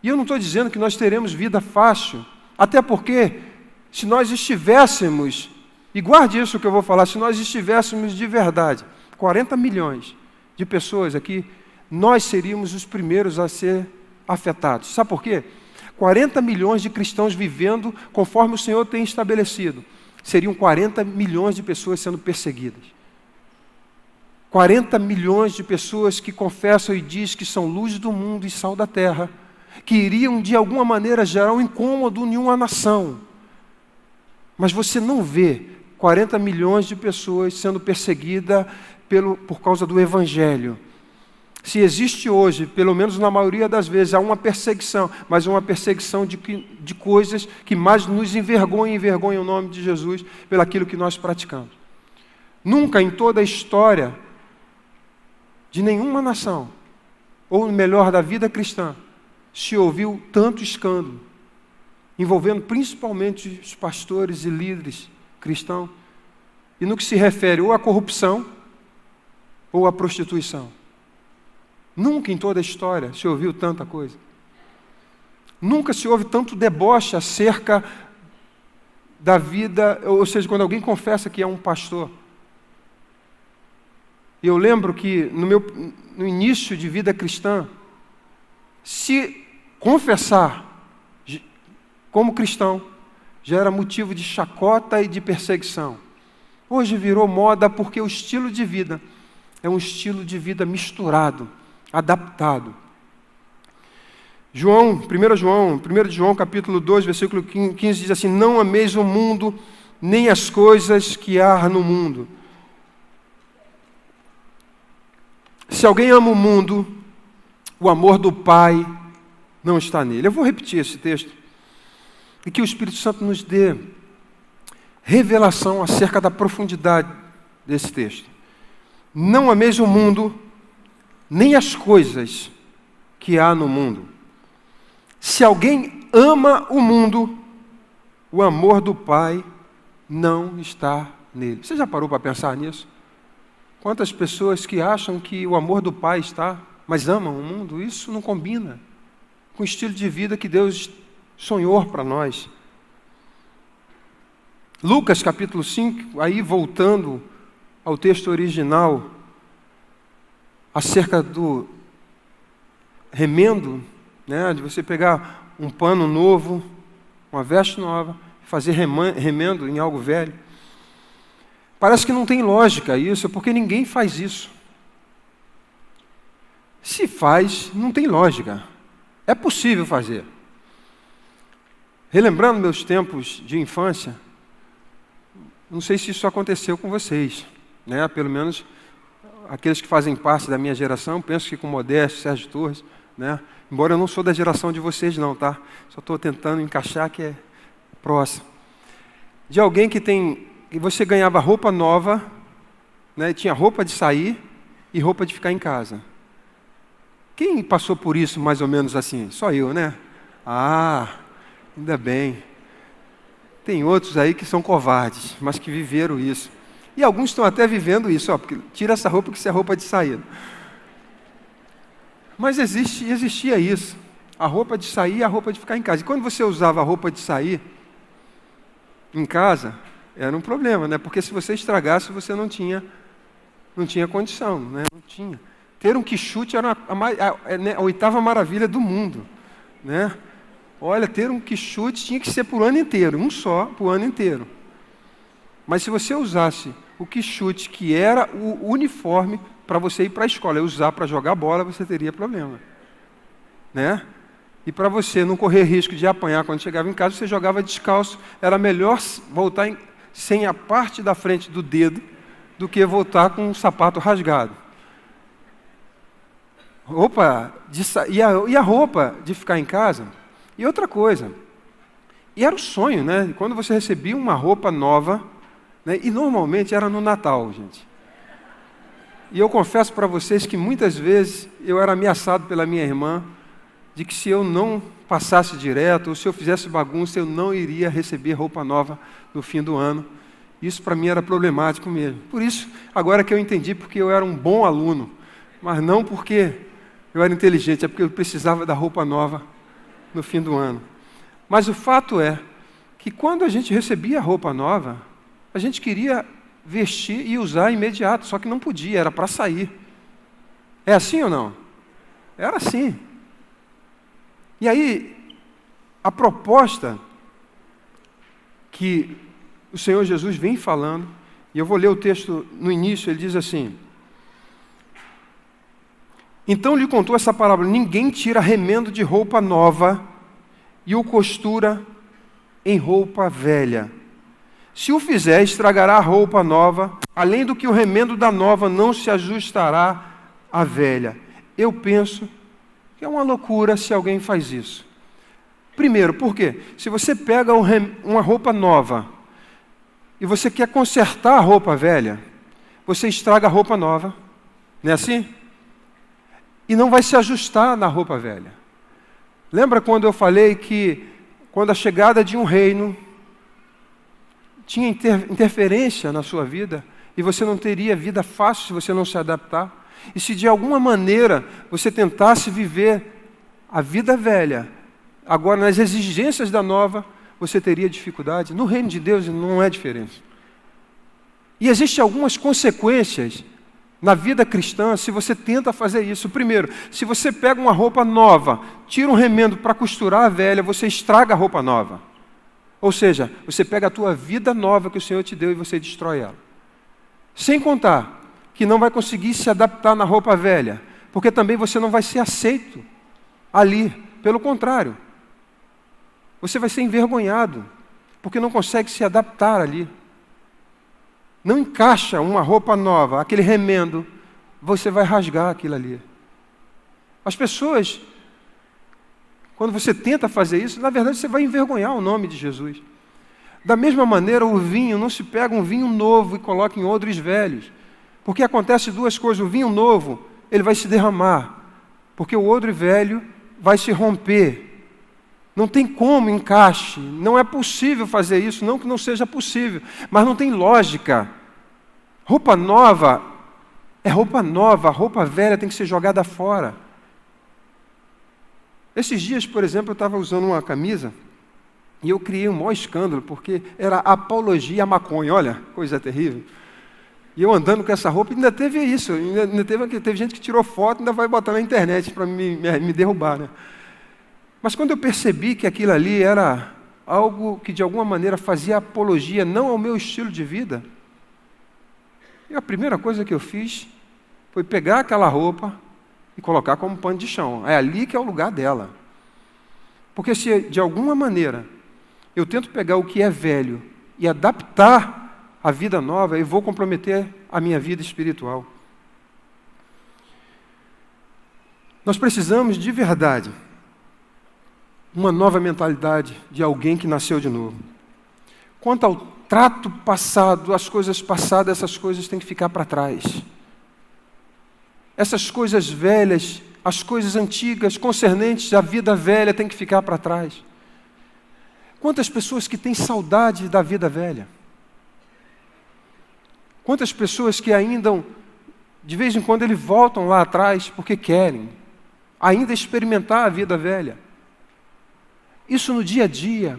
E eu não estou dizendo que nós teremos vida fácil, até porque se nós estivéssemos, e guarde isso que eu vou falar, se nós estivéssemos de verdade, 40 milhões de pessoas aqui, nós seríamos os primeiros a ser afetados. Sabe por quê? 40 milhões de cristãos vivendo conforme o Senhor tem estabelecido. Seriam 40 milhões de pessoas sendo perseguidas. 40 milhões de pessoas que confessam e dizem que são luz do mundo e sal da terra, que iriam de alguma maneira gerar um incômodo em uma nação. Mas você não vê 40 milhões de pessoas sendo perseguidas por causa do Evangelho. Se existe hoje, pelo menos na maioria das vezes, há uma perseguição, mas uma perseguição de coisas que mais nos envergonham o nome de Jesus pelaquilo que nós praticamos. Nunca em toda a história de nenhuma nação, ou melhor, da vida cristã, se ouviu tanto escândalo, envolvendo principalmente os pastores e líderes cristãos, e no que se refere ou à corrupção, ou à prostituição. Nunca em toda a história se ouviu tanta coisa. Nunca se ouve tanto deboche acerca da vida, ou seja, quando alguém confessa que é um pastor. E eu lembro que no início de vida cristã, se confessar como cristão, já era motivo de chacota e de perseguição. Hoje virou moda porque o estilo de vida é um estilo de vida misturado, adaptado. 1 João capítulo 2, versículo 15 diz assim: não ameis o mundo, nem as coisas que há no mundo. Se alguém ama o mundo, o amor do Pai não está nele. Eu vou repetir esse texto, e que o Espírito Santo nos dê revelação acerca da profundidade desse texto. Não ameis o mundo, nem as coisas que há no mundo. Se alguém ama o mundo, o amor do Pai não está nele. Você já parou para pensar nisso? Quantas pessoas que acham que o amor do Pai está, mas amam o mundo? Isso não combina com o estilo de vida que Deus sonhou para nós. Lucas capítulo 5, aí voltando ao texto original, acerca do remendo, né, de você pegar um pano novo, uma veste nova, fazer remendo em algo velho. Parece que não tem lógica isso, porque ninguém faz isso. Se faz, não tem lógica. É possível fazer. Relembrando meus tempos de infância, não sei se isso aconteceu com vocês, né? Pelo menos aqueles que fazem parte da minha geração, penso que com Modesto, Sérgio Torres, né? Embora eu não sou da geração de vocês não, tá? Só estou tentando encaixar que é próximo. De alguém que você ganhava roupa nova, né? Tinha roupa de sair e roupa de ficar em casa. Quem passou por isso mais ou menos assim? Só eu, né? Ah, ainda bem. Tem outros aí que são covardes, mas que viveram isso. E alguns estão até vivendo isso, porque tira essa roupa que isso é roupa de saída. Mas existia isso. A roupa de sair e a roupa de ficar em casa. E quando você usava a roupa de sair em casa, era um problema, né? Porque se você estragasse, você não tinha condição, né? Não tinha. Ter um quichute era a oitava maravilha do mundo, né? Olha, ter um quichute tinha que ser por ano inteiro, um só por ano inteiro. Mas se você usasse o quichute, que era o uniforme para você ir para a escola, e usar para jogar bola, você teria problema, né? E para você não correr risco de apanhar quando chegava em casa, você jogava descalço. Era melhor voltar sem a parte da frente do dedo do que voltar com um sapato rasgado. E a roupa de ficar em casa. E outra coisa, e era o sonho, né? Quando você recebia uma roupa nova, né? E normalmente era no Natal, gente. E eu confesso para vocês que muitas vezes eu era ameaçado pela minha irmã de que se eu não passasse direto, ou se eu fizesse bagunça, eu não iria receber roupa nova no fim do ano. Isso para mim era problemático mesmo. Por isso, agora que eu entendi, porque eu era um bom aluno, mas não porque eu era inteligente, é porque eu precisava da roupa nova no fim do ano. Mas o fato é que quando a gente recebia a roupa nova, a gente queria vestir e usar imediato, só que não podia, era para sair. É assim ou não? Era assim. E aí, a proposta que o Senhor Jesus vem falando, e eu vou ler o texto no início, ele diz assim: então lhe contou essa parábola: ninguém tira remendo de roupa nova e o costura em roupa velha. Se o fizer, estragará a roupa nova, além do que o remendo da nova não se ajustará à velha. Eu penso que é uma loucura se alguém faz isso. Primeiro, por quê? Se você pega uma roupa nova e você quer consertar a roupa velha, você estraga a roupa nova, não é assim? E não vai se ajustar na roupa velha. Lembra quando eu falei que quando a chegada de um reino tinha interferência na sua vida, e você não teria vida fácil se você não se adaptar? E se de alguma maneira você tentasse viver a vida velha, agora nas exigências da nova, você teria dificuldade? No reino de Deus não é diferente. E existem algumas consequências na vida cristã se você tenta fazer isso. Primeiro, se você pega uma roupa nova, tira um remendo para costurar a velha, você estraga a roupa nova. Ou seja, você pega a tua vida nova que o Senhor te deu e você destrói ela. Sem contar que não vai conseguir se adaptar na roupa velha, porque também você não vai ser aceito ali. Pelo contrário, você vai ser envergonhado, porque não consegue se adaptar ali. Não encaixa uma roupa nova, aquele remendo, você vai rasgar aquilo ali. As pessoas, quando você tenta fazer isso, na verdade você vai envergonhar o nome de Jesus. Da mesma maneira, o vinho, não se pega um vinho novo e coloca em odres velhos. Porque acontece duas coisas: o vinho novo, ele vai se derramar, porque o odre velho vai se romper. Não tem como encaixe, não é possível fazer isso, não que não seja possível, mas não tem lógica. Roupa nova é roupa nova, roupa velha tem que ser jogada fora. Esses dias, por exemplo, eu estava usando uma camisa e eu criei um maior escândalo, porque era apologia à maconha, olha, coisa terrível. E eu andando com essa roupa, ainda teve isso, ainda teve gente que tirou foto e ainda vai botar na internet para me derrubar, né? Mas quando eu percebi que aquilo ali era algo que de alguma maneira fazia apologia não ao meu estilo de vida, e a primeira coisa que eu fiz foi pegar aquela roupa e colocar como pano de chão. É ali que é o lugar dela. Porque se de alguma maneira eu tento pegar o que é velho e adaptar a vida nova, eu vou comprometer a minha vida espiritual. Nós precisamos de verdade uma nova mentalidade de alguém que nasceu de novo. Quanto ao trato passado, as coisas passadas, essas coisas têm que ficar para trás. Essas coisas velhas, as coisas antigas, concernentes à vida velha, têm que ficar para trás. Quantas pessoas que têm saudade da vida velha? Quantas pessoas que ainda, de vez em quando, eles voltam lá atrás porque querem ainda experimentar a vida velha? Isso no dia a dia.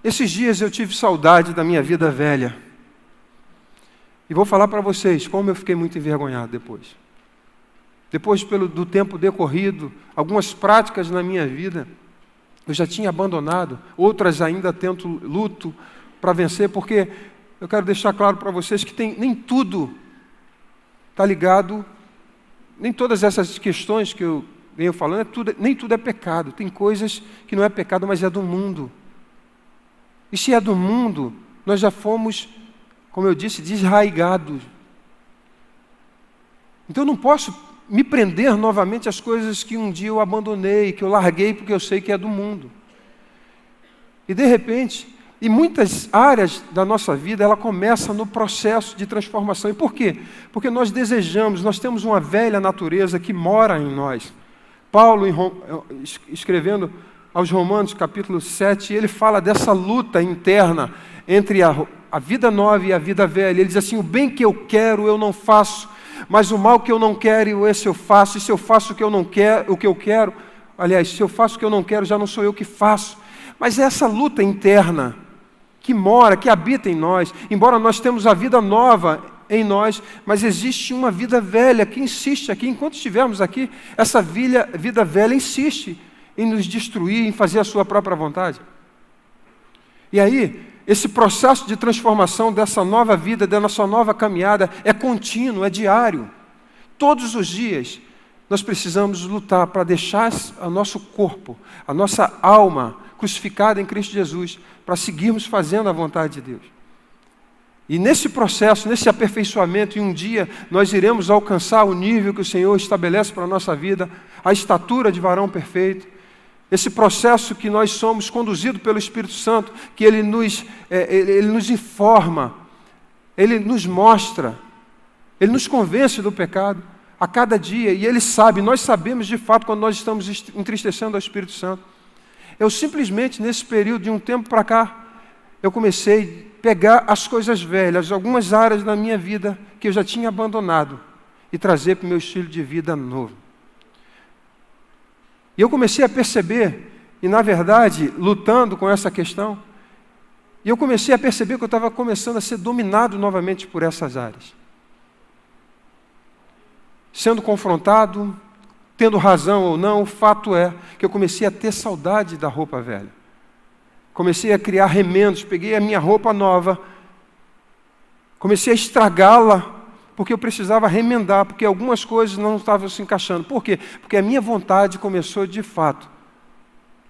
Esses dias eu tive saudade da minha vida velha. E vou falar para vocês como eu fiquei muito envergonhado depois. Depois do tempo decorrido, algumas práticas na minha vida eu já tinha abandonado, outras ainda tento luto para vencer, porque eu quero deixar claro para vocês que nem tudo está ligado, nem todas essas questões que eu venho falando, nem tudo é pecado. Tem coisas que não é pecado, mas é do mundo. E se é do mundo, nós já fomos, como eu disse, desraigados. Então eu não posso me prender novamente às coisas que um dia eu abandonei, que eu larguei porque eu sei que é do mundo. E de repente, em muitas áreas da nossa vida, ela começa no processo de transformação. E por quê? Porque nós desejamos, nós temos uma velha natureza que mora em nós. Paulo, escrevendo aos Romanos, capítulo 7, ele fala dessa luta interna entre a vida nova e a vida velha. Ele diz assim: o bem que eu quero, eu não faço, mas o mal que eu não quero, esse eu faço. E se eu faço o que eu não quero, o que eu quero, aliás, se eu faço o que eu não quero, já não sou eu que faço. Mas é essa luta interna que mora, que habita em nós. Embora nós temos a vida nova em nós, mas existe uma vida velha que insiste aqui. Enquanto estivermos aqui, essa vida velha insiste em nos destruir, em fazer a sua própria vontade. E aí, esse processo de transformação dessa nova vida, da nossa nova caminhada, é contínuo, é diário. Todos os dias, nós precisamos lutar para deixar o nosso corpo, a nossa alma crucificada em Cristo Jesus, para seguirmos fazendo a vontade de Deus. E nesse processo, nesse aperfeiçoamento, em um dia nós iremos alcançar o nível que o Senhor estabelece para a nossa vida, a estatura de varão perfeito. Esse processo que nós somos conduzidos pelo Espírito Santo, que Ele nos informa, Ele nos mostra, Ele nos convence do pecado a cada dia, e Ele sabe, nós sabemos de fato quando nós estamos entristecendo ao Espírito Santo. Eu simplesmente, nesse período de um tempo para cá, eu comecei a pegar as coisas velhas, algumas áreas da minha vida que eu já tinha abandonado, e trazer para o meu estilo de vida novo. E eu comecei a perceber, e na verdade, lutando com essa questão, e eu comecei a perceber que eu estava começando a ser dominado novamente por essas áreas. Sendo confrontado, tendo razão ou não, o fato é que eu comecei a ter saudade da roupa velha. Comecei a criar remendos, peguei a minha roupa nova, comecei a estragá-la, porque eu precisava remendar, porque algumas coisas não estavam se encaixando. Por quê? Porque a minha vontade começou, de fato,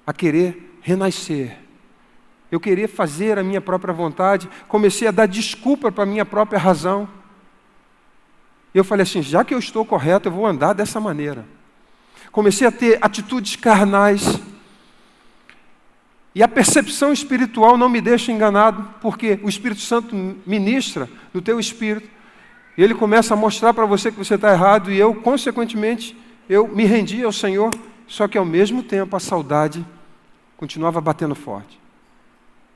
a querer renascer. Eu queria fazer a minha própria vontade, comecei a dar desculpa para a minha própria razão. E eu falei assim, já que eu estou correto, eu vou andar dessa maneira. Comecei a ter atitudes carnais. E a percepção espiritual não me deixa enganado, porque o Espírito Santo ministra no teu espírito, e ele começa a mostrar para você que você está errado, e eu, consequentemente, eu me rendi ao Senhor, só que ao mesmo tempo a saudade continuava batendo forte.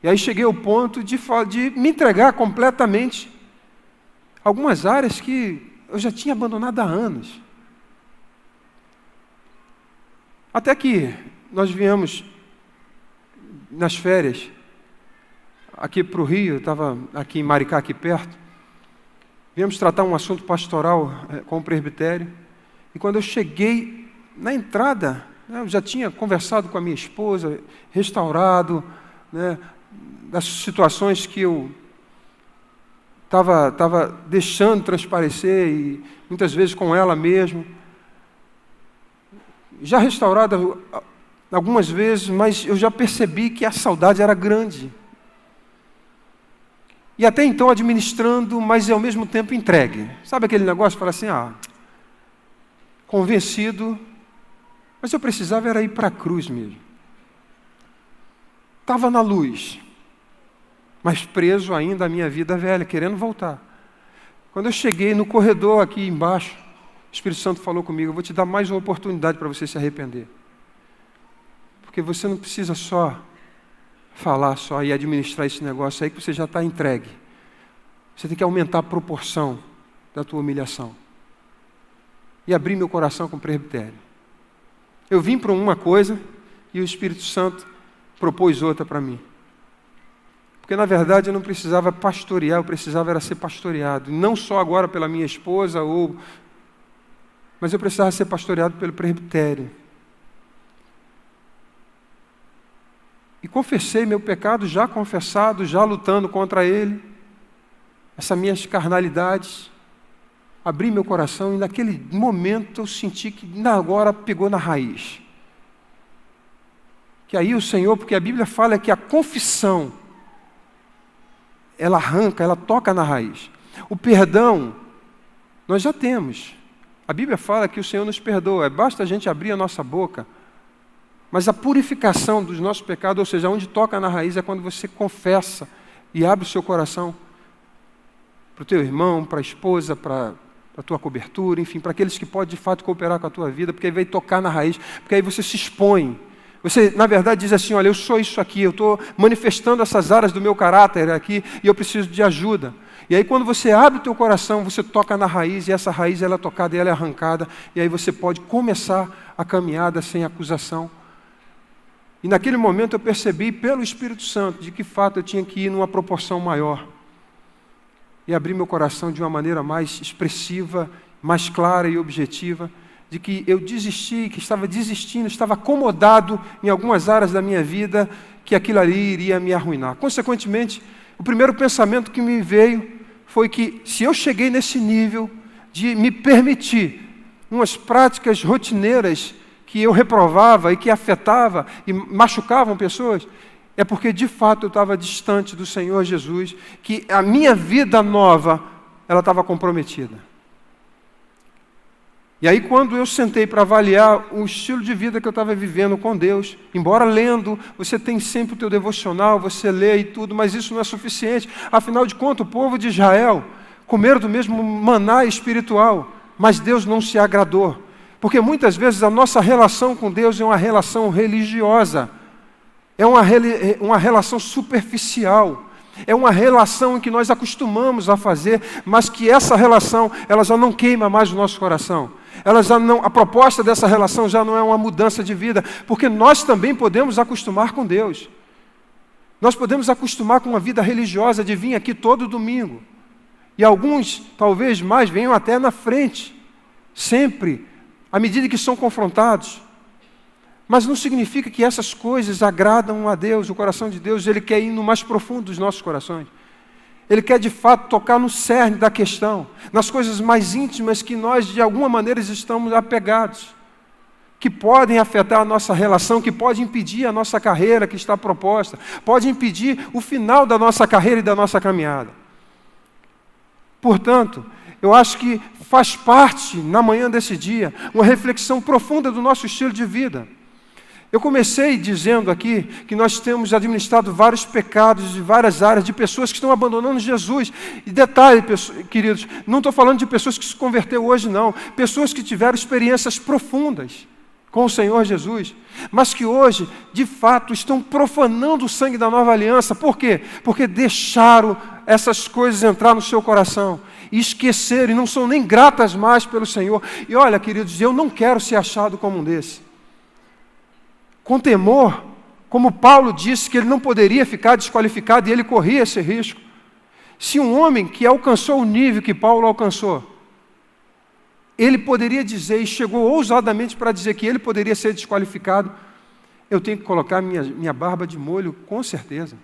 E aí cheguei ao ponto de me entregar completamente a algumas áreas que eu já tinha abandonado há anos. Até que nós viemos nas férias, aqui para o Rio, eu estava aqui em Maricá, aqui perto, viemos tratar um assunto pastoral com o presbitério, e quando eu cheguei na entrada, eu já tinha conversado com a minha esposa, restaurado, das situações que eu estava deixando transparecer, e muitas vezes com ela mesmo, já restaurada algumas vezes, mas eu já percebi que a saudade era grande. E até então administrando, mas ao mesmo tempo entregue. Sabe aquele negócio? Fala assim, convencido, mas eu precisava era ir para a cruz mesmo. Estava na luz, mas preso ainda à minha vida velha, querendo voltar. Quando eu cheguei no corredor aqui embaixo, o Espírito Santo falou comigo, eu vou te dar mais uma oportunidade para você se arrepender. Porque você não precisa só falar só e administrar esse negócio aí que você já está entregue. Você tem que aumentar a proporção da tua humilhação. E abrir meu coração com presbitério. Eu vim para uma coisa e o Espírito Santo propôs outra para mim. Porque na verdade eu não precisava pastorear, eu precisava era ser pastoreado. Não só agora pela minha esposa, mas eu precisava ser pastoreado pelo presbitério. E confessei meu pecado, já confessado, já lutando contra ele, essas minhas carnalidades, abri meu coração e naquele momento eu senti que agora pegou na raiz. Que aí o Senhor, porque a Bíblia fala que a confissão, ela arranca, ela toca na raiz. O perdão, nós já temos. A Bíblia fala que o Senhor nos perdoa, basta a gente abrir a nossa boca. Mas a purificação dos nossos pecados, ou seja, onde toca na raiz, é quando você confessa e abre o seu coração para o teu irmão, para a esposa, para a tua cobertura, enfim, para aqueles que podem de fato cooperar com a tua vida, porque aí vai tocar na raiz, porque aí você se expõe. Você, na verdade, diz assim, olha, eu sou isso aqui, eu estou manifestando essas áreas do meu caráter aqui e eu preciso de ajuda. E aí quando você abre o teu coração, você toca na raiz, e essa raiz ela é tocada e ela é arrancada, e aí você pode começar a caminhada sem acusação. E naquele momento eu percebi pelo Espírito Santo de que fato eu tinha que ir numa proporção maior. E abrir meu coração de uma maneira mais expressiva, mais clara e objetiva, de que eu desisti, que estava desistindo, estava acomodado em algumas áreas da minha vida, que aquilo ali iria me arruinar. Consequentemente, o primeiro pensamento que me veio foi que se eu cheguei nesse nível de me permitir umas práticas rotineiras que eu reprovava e que afetava e machucavam pessoas, é porque de fato eu estava distante do Senhor Jesus, que a minha vida nova, ela estava comprometida. E aí quando eu sentei para avaliar o estilo de vida que eu estava vivendo com Deus, embora lendo, você tem sempre o teu devocional, você lê e tudo, mas isso não é suficiente. Afinal de contas, o povo de Israel comeram do mesmo maná espiritual, mas Deus não se agradou. Porque muitas vezes a nossa relação com Deus é uma relação religiosa, é uma relação superficial, é uma relação em que nós acostumamos a fazer, mas que essa relação ela já não queima mais o nosso coração. A proposta dessa relação já não é uma mudança de vida, porque nós também podemos acostumar com Deus. Nós podemos acostumar com uma vida religiosa de vir aqui todo domingo. E alguns, talvez mais, venham até na frente, sempre, à medida que são confrontados. Mas não significa que essas coisas agradam a Deus, o coração de Deus. Ele quer ir no mais profundo dos nossos corações. Ele quer de fato tocar no cerne da questão, nas coisas mais íntimas que nós de alguma maneira estamos apegados, que podem afetar a nossa relação, que podem impedir a nossa carreira que está proposta, pode impedir o final da nossa carreira e da nossa caminhada. Portanto, eu acho que faz parte, na manhã desse dia, uma reflexão profunda do nosso estilo de vida. Eu comecei dizendo aqui que nós temos administrado vários pecados de várias áreas, de pessoas que estão abandonando Jesus. E detalhe, queridos, não estou falando de pessoas que se converteram hoje, não. Pessoas que tiveram experiências profundas com o Senhor Jesus, mas que hoje, de fato, estão profanando o sangue da nova aliança. Por quê? Porque deixaram essas coisas entrar no seu coração e esqueceram, e não são nem gratas mais pelo Senhor. E olha, queridos, eu não quero ser achado como um desses. Com temor, como Paulo disse que ele não poderia ficar desqualificado e ele corria esse risco. Se um homem que alcançou o nível que Paulo alcançou, ele poderia dizer, e chegou ousadamente para dizer que ele poderia ser desqualificado, eu tenho que colocar minha barba de molho, com certeza.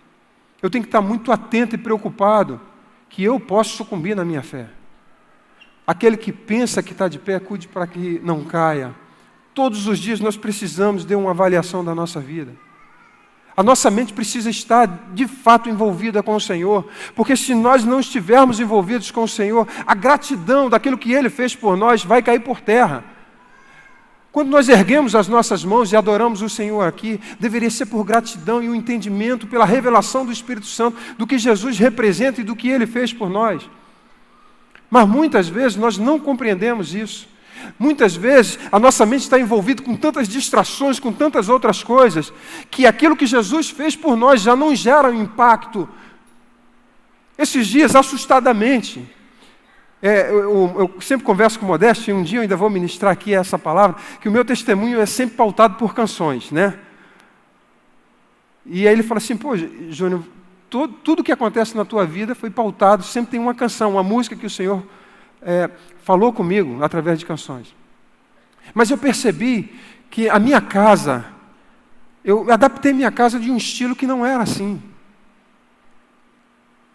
Eu tenho que estar muito atento e preocupado que eu posso sucumbir na minha fé. Aquele que pensa que está de pé, cuide para que não caia. Todos os dias nós precisamos de uma avaliação da nossa vida. A nossa mente precisa estar, de fato, envolvida com o Senhor, porque se nós não estivermos envolvidos com o Senhor, a gratidão daquilo que Ele fez por nós vai cair por terra. Quando nós erguemos as nossas mãos e adoramos o Senhor aqui, deveria ser por gratidão e um entendimento pela revelação do Espírito Santo, do que Jesus representa e do que Ele fez por nós. Mas muitas vezes nós não compreendemos isso. Muitas vezes a nossa mente está envolvida com tantas distrações, com tantas outras coisas, que aquilo que Jesus fez por nós já não gera um impacto. Esses dias, assustadamente, eu sempre converso com o Modesto, e um dia eu ainda vou ministrar aqui essa palavra, que o meu testemunho é sempre pautado por canções, né? E aí ele fala assim, pô, Júnior, tudo que acontece na tua vida foi pautado, sempre tem uma canção, uma música que o Senhor falou comigo através de canções. Mas eu percebi que a minha casa, eu adaptei minha casa de um estilo que não era assim.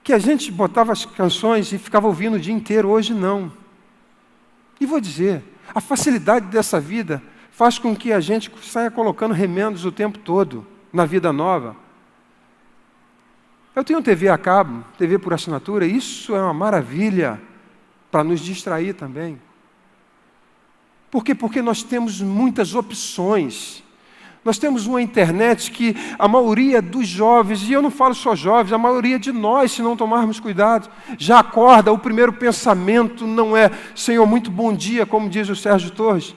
Que a gente botava as canções e ficava ouvindo o dia inteiro, hoje não. E vou dizer, a facilidade dessa vida faz com que a gente saia colocando remendos o tempo todo na vida nova. Eu tenho TV a cabo, TV por assinatura, isso é uma maravilha para nos distrair também. Por quê? Porque nós temos muitas opções. Nós temos uma internet que a maioria dos jovens, e eu não falo só jovens, a maioria de nós, se não tomarmos cuidado, já acorda, o primeiro pensamento não é Senhor, muito bom dia, como diz o Sérgio Torres.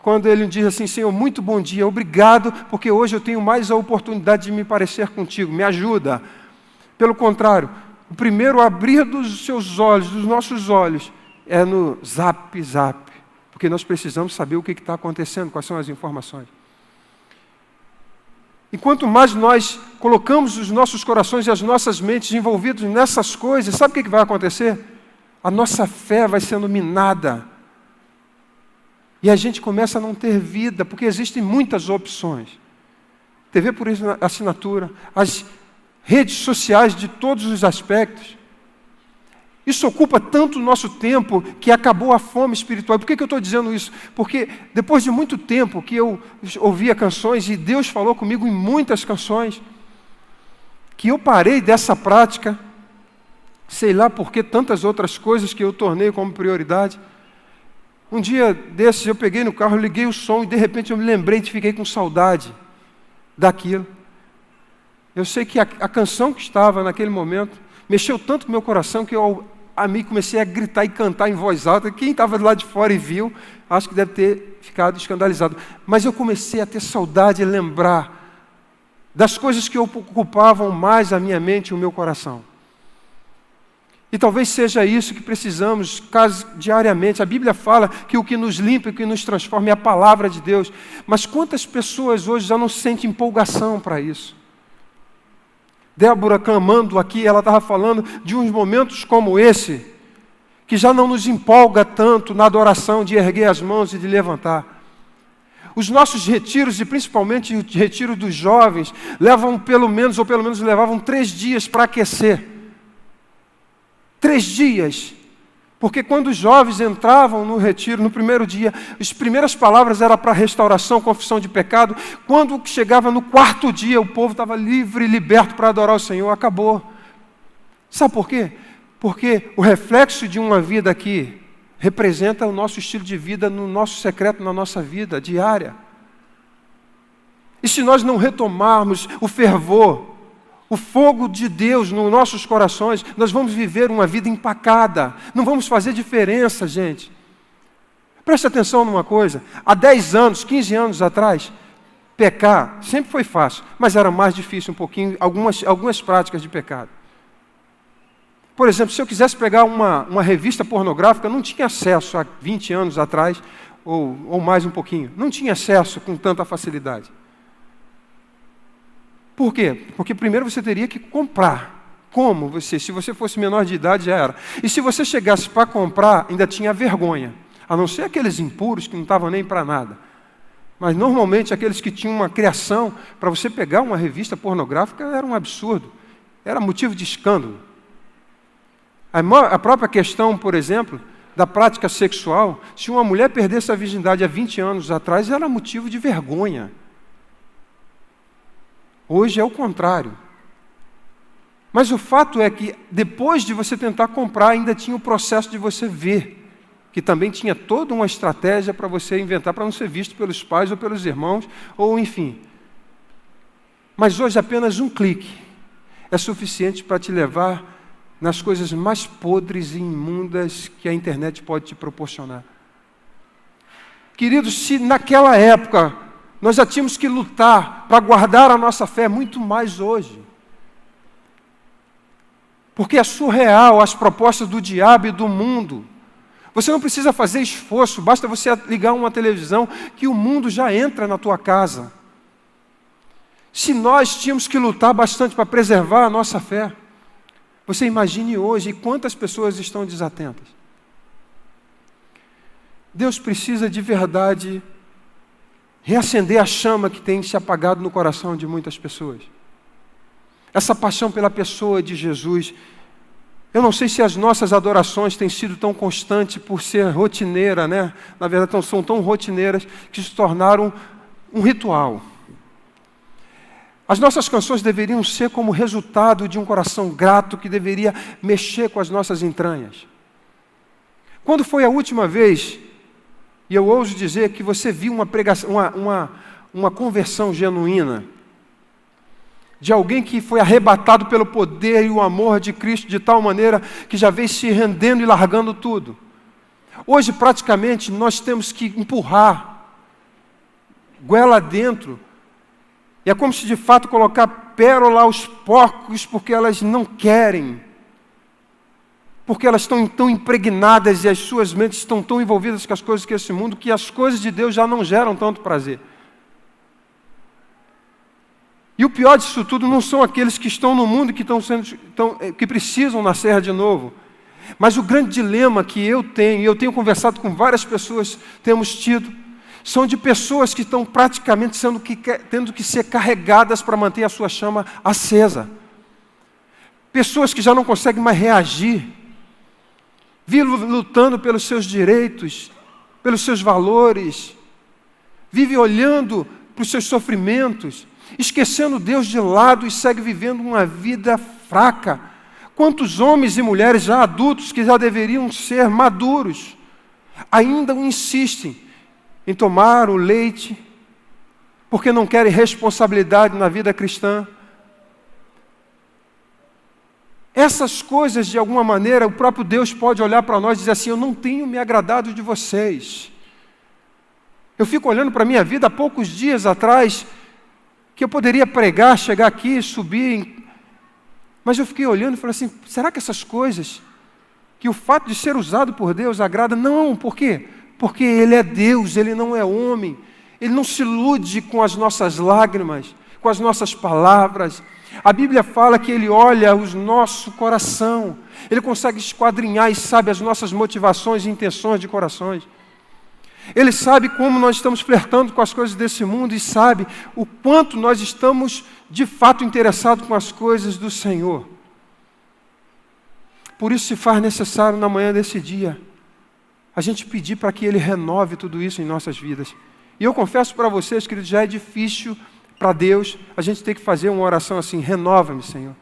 Quando ele diz assim, Senhor, muito bom dia, obrigado, porque hoje eu tenho mais a oportunidade de me parecer contigo, me ajuda. Pelo contrário, o primeiro abrir dos seus olhos, dos nossos olhos, é no zap, zap, porque nós precisamos saber o que está acontecendo, quais são as informações. E quanto mais nós colocamos os nossos corações e as nossas mentes envolvidos nessas coisas, sabe o que vai acontecer? A nossa fé vai sendo minada. E a gente começa a não ter vida, porque existem muitas opções. TV por assinatura, as redes sociais de todos os aspectos. Isso ocupa tanto o nosso tempo que acabou a fome espiritual. Por que eu estou dizendo isso? Porque depois de muito tempo que eu ouvia canções, e Deus falou comigo em muitas canções, que eu parei dessa prática, sei lá por que tantas outras coisas que eu tornei como prioridade. Um dia desses eu peguei no carro, liguei o som e de repente eu me lembrei e fiquei com saudade daquilo. Eu sei que a canção que estava naquele momento mexeu tanto com o meu coração que eu comecei a gritar e cantar em voz alta. Quem estava do lado de fora e viu, acho que deve ter ficado escandalizado. Mas eu comecei a ter saudade e lembrar das coisas que ocupavam mais a minha mente e o meu coração. E talvez seja isso que precisamos diariamente. A Bíblia fala que o que nos limpa e o que nos transforma é a palavra de Deus. Mas quantas pessoas hoje já não sentem empolgação para isso? Débora clamando aqui, ela estava falando de uns momentos como esse, que já não nos empolga tanto na adoração de erguer as mãos e de levantar. Os nossos retiros, e principalmente o retiro dos jovens, levam pelo menos levavam 3 dias para aquecer. 3 dias. Porque quando os jovens entravam no retiro, no primeiro dia, as primeiras palavras eram para restauração, confissão de pecado. Quando chegava no 4º dia, o povo estava livre e liberto para adorar o Senhor. Acabou. Sabe por quê? Porque o reflexo de uma vida aqui representa o nosso estilo de vida no nosso secreto, na nossa vida diária. E se nós não retomarmos o fervor, o fogo de Deus nos nossos corações, nós vamos viver uma vida empacada. Não vamos fazer diferença, gente. Preste atenção numa coisa. Há 10 anos, 15 anos atrás, pecar sempre foi fácil, mas era mais difícil um pouquinho, algumas práticas de pecado. Por exemplo, se eu quisesse pegar uma revista pornográfica, eu não tinha acesso há 20 anos atrás, ou mais um pouquinho. Não tinha acesso com tanta facilidade. Por quê? Porque primeiro você teria que comprar. Como? Se você fosse menor de idade, já era. E se você chegasse para comprar, ainda tinha vergonha. A não ser aqueles impuros que não estavam nem para nada. Mas normalmente aqueles que tinham uma criação, para você pegar uma revista pornográfica era um absurdo. Era motivo de escândalo. A própria questão, por exemplo, da prática sexual, se uma mulher perdesse a virgindade há 20 anos atrás, era motivo de vergonha. Hoje é o contrário. Mas o fato é que, depois de você tentar comprar, ainda tinha o processo de você ver, que também tinha toda uma estratégia para você inventar, para não ser visto pelos pais ou pelos irmãos, ou enfim. Mas hoje apenas um clique é suficiente para te levar nas coisas mais podres e imundas que a internet pode te proporcionar. Queridos, se naquela época nós já tínhamos que lutar para guardar a nossa fé, muito mais hoje. Porque é surreal as propostas do diabo e do mundo. Você não precisa fazer esforço, basta você ligar uma televisão que o mundo já entra na tua casa. Se nós tínhamos que lutar bastante para preservar a nossa fé, você imagine hoje quantas pessoas estão desatentas. Deus precisa de verdade reacender a chama que tem se apagado no coração de muitas pessoas. Essa paixão pela pessoa de Jesus. Eu não sei se as nossas adorações têm sido tão constantes por ser rotineira, né? Na verdade, são tão rotineiras que se tornaram um ritual. As nossas canções deveriam ser como resultado de um coração grato que deveria mexer com as nossas entranhas. Quando foi a última vez E eu ouso dizer que você viu uma pregação, uma conversão genuína de alguém que foi arrebatado pelo poder e o amor de Cristo de tal maneira que já veio se rendendo e largando tudo. Hoje, praticamente, nós temos que empurrar goela dentro. E é como se, de fato, colocar pérola aos porcos, porque elas não querem. Porque elas estão tão impregnadas e as suas mentes estão tão envolvidas com as coisas desse mundo, que as coisas de Deus já não geram tanto prazer. E o pior disso tudo não são aqueles que estão no mundo e que precisam nascer de novo. Mas o grande dilema que eu tenho conversado com várias pessoas, temos tido, são de pessoas que estão praticamente tendo que ser carregadas para manter a sua chama acesa. Pessoas que já não conseguem mais reagir, vivem lutando pelos seus direitos, pelos seus valores, vivem olhando para os seus sofrimentos, esquecendo Deus de lado e segue vivendo uma vida fraca. Quantos homens e mulheres já adultos que já deveriam ser maduros, ainda insistem em tomar o leite, porque não querem responsabilidade na vida cristã. Essas coisas, de alguma maneira, o próprio Deus pode olhar para nós e dizer assim: eu não tenho me agradado de vocês. Eu fico olhando para a minha vida há poucos dias atrás, que eu poderia pregar, chegar aqui, subir, mas eu fiquei olhando e falei assim: será que essas coisas, que o fato de ser usado por Deus agrada? Não, por quê? Porque Ele é Deus, Ele não é homem. Ele não se ilude com as nossas lágrimas, com as nossas palavras. A Bíblia fala que Ele olha o nosso coração. Ele consegue esquadrinhar e sabe as nossas motivações e intenções de corações. Ele sabe como nós estamos flertando com as coisas desse mundo e sabe o quanto nós estamos de fato interessados com as coisas do Senhor. Por isso se faz necessário na manhã desse dia a gente pedir para que Ele renove tudo isso em nossas vidas. E eu confesso para vocês, queridos, já é difícil para Deus a gente ter que fazer uma oração assim: renova-me, Senhor.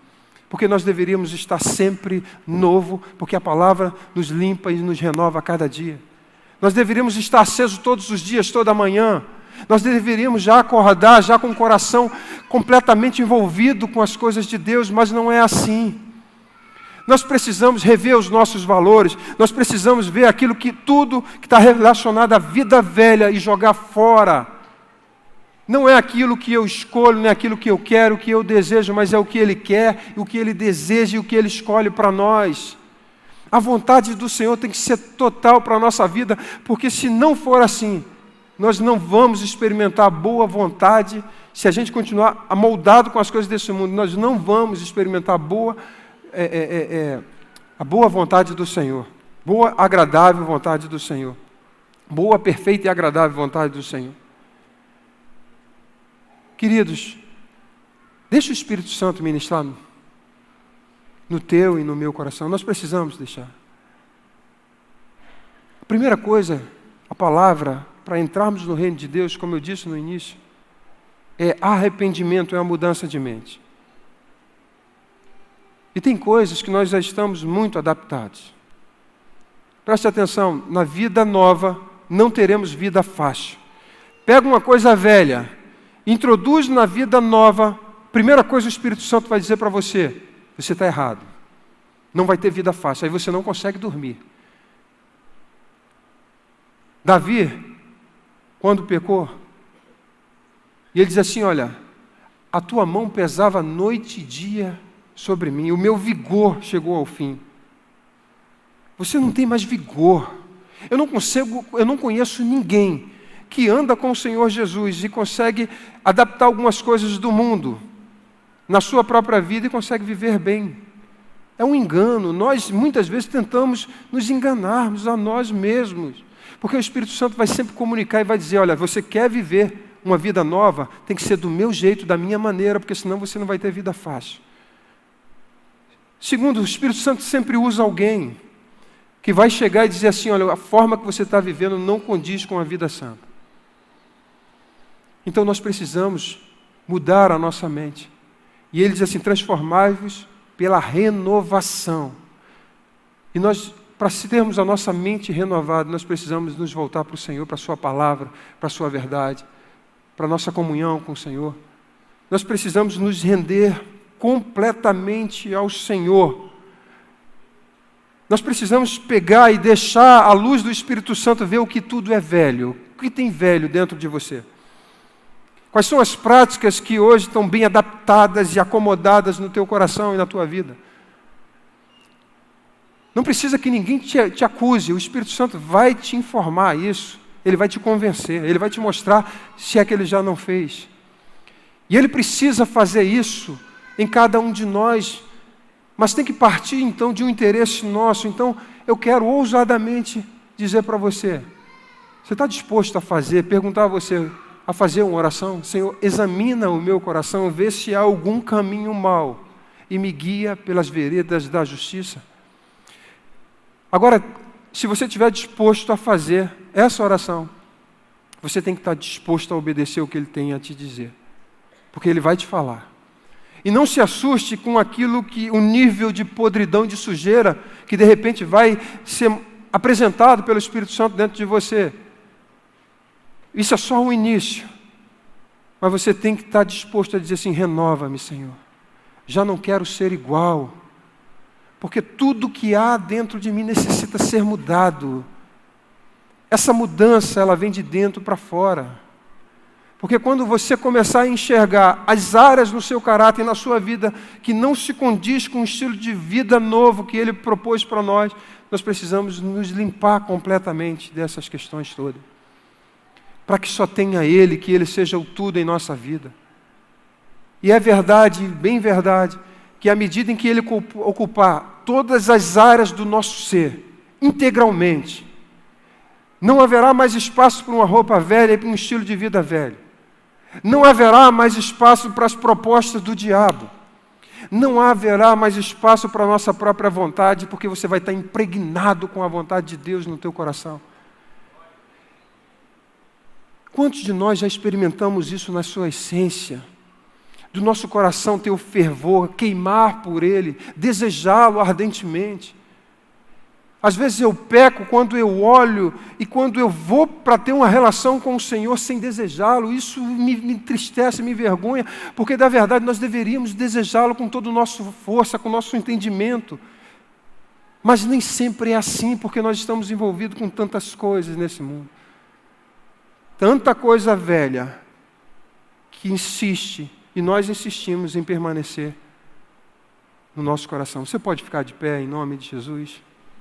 Porque nós deveríamos estar sempre novo, porque a palavra nos limpa e nos renova a cada dia. Nós deveríamos estar acesos todos os dias, toda manhã. Nós deveríamos já acordar, já com o coração completamente envolvido com as coisas de Deus, mas não é assim. Nós precisamos rever os nossos valores, nós precisamos ver tudo que está relacionado à vida velha e jogar fora. Não é aquilo que eu escolho, não é aquilo que eu quero, o que eu desejo, mas é o que Ele quer, o que Ele deseja e o que Ele escolhe para nós. A vontade do Senhor tem que ser total para a nossa vida, porque se não for assim, nós não vamos experimentar a boa vontade. Se a gente continuar amoldado com as coisas desse mundo, nós não vamos experimentar a boa vontade do Senhor. Boa, agradável vontade do Senhor. Boa, perfeita e agradável vontade do Senhor. Queridos, deixa o Espírito Santo ministrar no teu e no meu coração. Nós precisamos deixar. A primeira coisa, a palavra, para entrarmos no reino de Deus, como eu disse no início, é arrependimento, é a mudança de mente. E tem coisas que nós já estamos muito adaptados. Preste atenção, na vida nova não teremos vida fácil. Pega uma coisa velha, introduz na vida nova, primeira coisa o Espírito Santo vai dizer para você: você está errado. Não vai ter vida fácil. Aí você não consegue dormir. Davi, quando pecou, e ele diz assim: olha, a tua mão pesava noite e dia sobre mim, o meu vigor chegou ao fim. Você não tem mais vigor. Eu não conheço ninguém que anda com o Senhor Jesus e consegue adaptar algumas coisas do mundo na sua própria vida e consegue viver bem. É um engano. Nós muitas vezes tentamos nos enganarmos a nós mesmos, porque o Espírito Santo vai sempre comunicar e vai dizer: olha, você quer viver uma vida nova, tem que ser do meu jeito, da minha maneira, porque senão você não vai ter vida fácil. Segundo, o Espírito Santo sempre usa alguém que vai chegar e dizer assim: olha, a forma que você está vivendo não condiz com a vida santa. Então nós precisamos mudar a nossa mente. E ele diz assim: transformai-vos pela renovação. E nós para termos a nossa mente renovada, nós precisamos nos voltar para o Senhor, para a sua palavra, para a sua verdade, para a nossa comunhão com o Senhor. Nós precisamos nos render completamente ao Senhor. Nós precisamos pegar e deixar a luz do Espírito Santo ver o que tudo é velho. O que tem velho dentro de você? Quais são as práticas que hoje estão bem adaptadas e acomodadas no teu coração e na tua vida? Não precisa que ninguém te acuse, o Espírito Santo vai te informar isso, ele vai te convencer, ele vai te mostrar se é que ele já não fez. E ele precisa fazer isso em cada um de nós, mas tem que partir então de um interesse nosso. Então eu quero ousadamente dizer para você, você está disposto a fazer, perguntar a você, a fazer uma oração? Senhor, examina o meu coração, vê se há algum caminho mau e me guia pelas veredas da justiça. Agora, se você estiver disposto a fazer essa oração, você tem que estar disposto a obedecer o que ele tem a te dizer, porque ele vai te falar. E não se assuste com aquilo que, o nível de podridão, de sujeira, que de repente vai ser apresentado pelo Espírito Santo dentro de você. Isso é só o início. Mas você tem que estar disposto a dizer assim, renova-me, Senhor. Já não quero ser igual. Porque tudo que há dentro de mim necessita ser mudado. Essa mudança, ela vem de dentro para fora. Porque quando você começar a enxergar as áreas no seu caráter e na sua vida que não se condiz com o estilo de vida novo que Ele propôs para nós, nós precisamos nos limpar completamente dessas questões todas. Para que só tenha Ele, que Ele seja o tudo em nossa vida. E é verdade, bem verdade, que à medida em que Ele ocupar todas as áreas do nosso ser, integralmente, não haverá mais espaço para uma roupa velha e para um estilo de vida velho. Não haverá mais espaço para as propostas do diabo. Não haverá mais espaço para a nossa própria vontade, porque você vai estar impregnado com a vontade de Deus no teu coração. Quantos de nós já experimentamos isso na sua essência? Do nosso coração ter o fervor, queimar por Ele, desejá-lo ardentemente. Às vezes eu peco quando eu olho e quando eu vou para ter uma relação com o Senhor sem desejá-lo. Isso me entristece, me envergonha, porque na verdade nós deveríamos desejá-lo com toda a nossa força, com o nosso entendimento. Mas nem sempre é assim, porque nós estamos envolvidos com tantas coisas nesse mundo. Tanta coisa velha que insiste, e nós insistimos em permanecer no nosso coração. Você pode ficar de pé em nome de Jesus?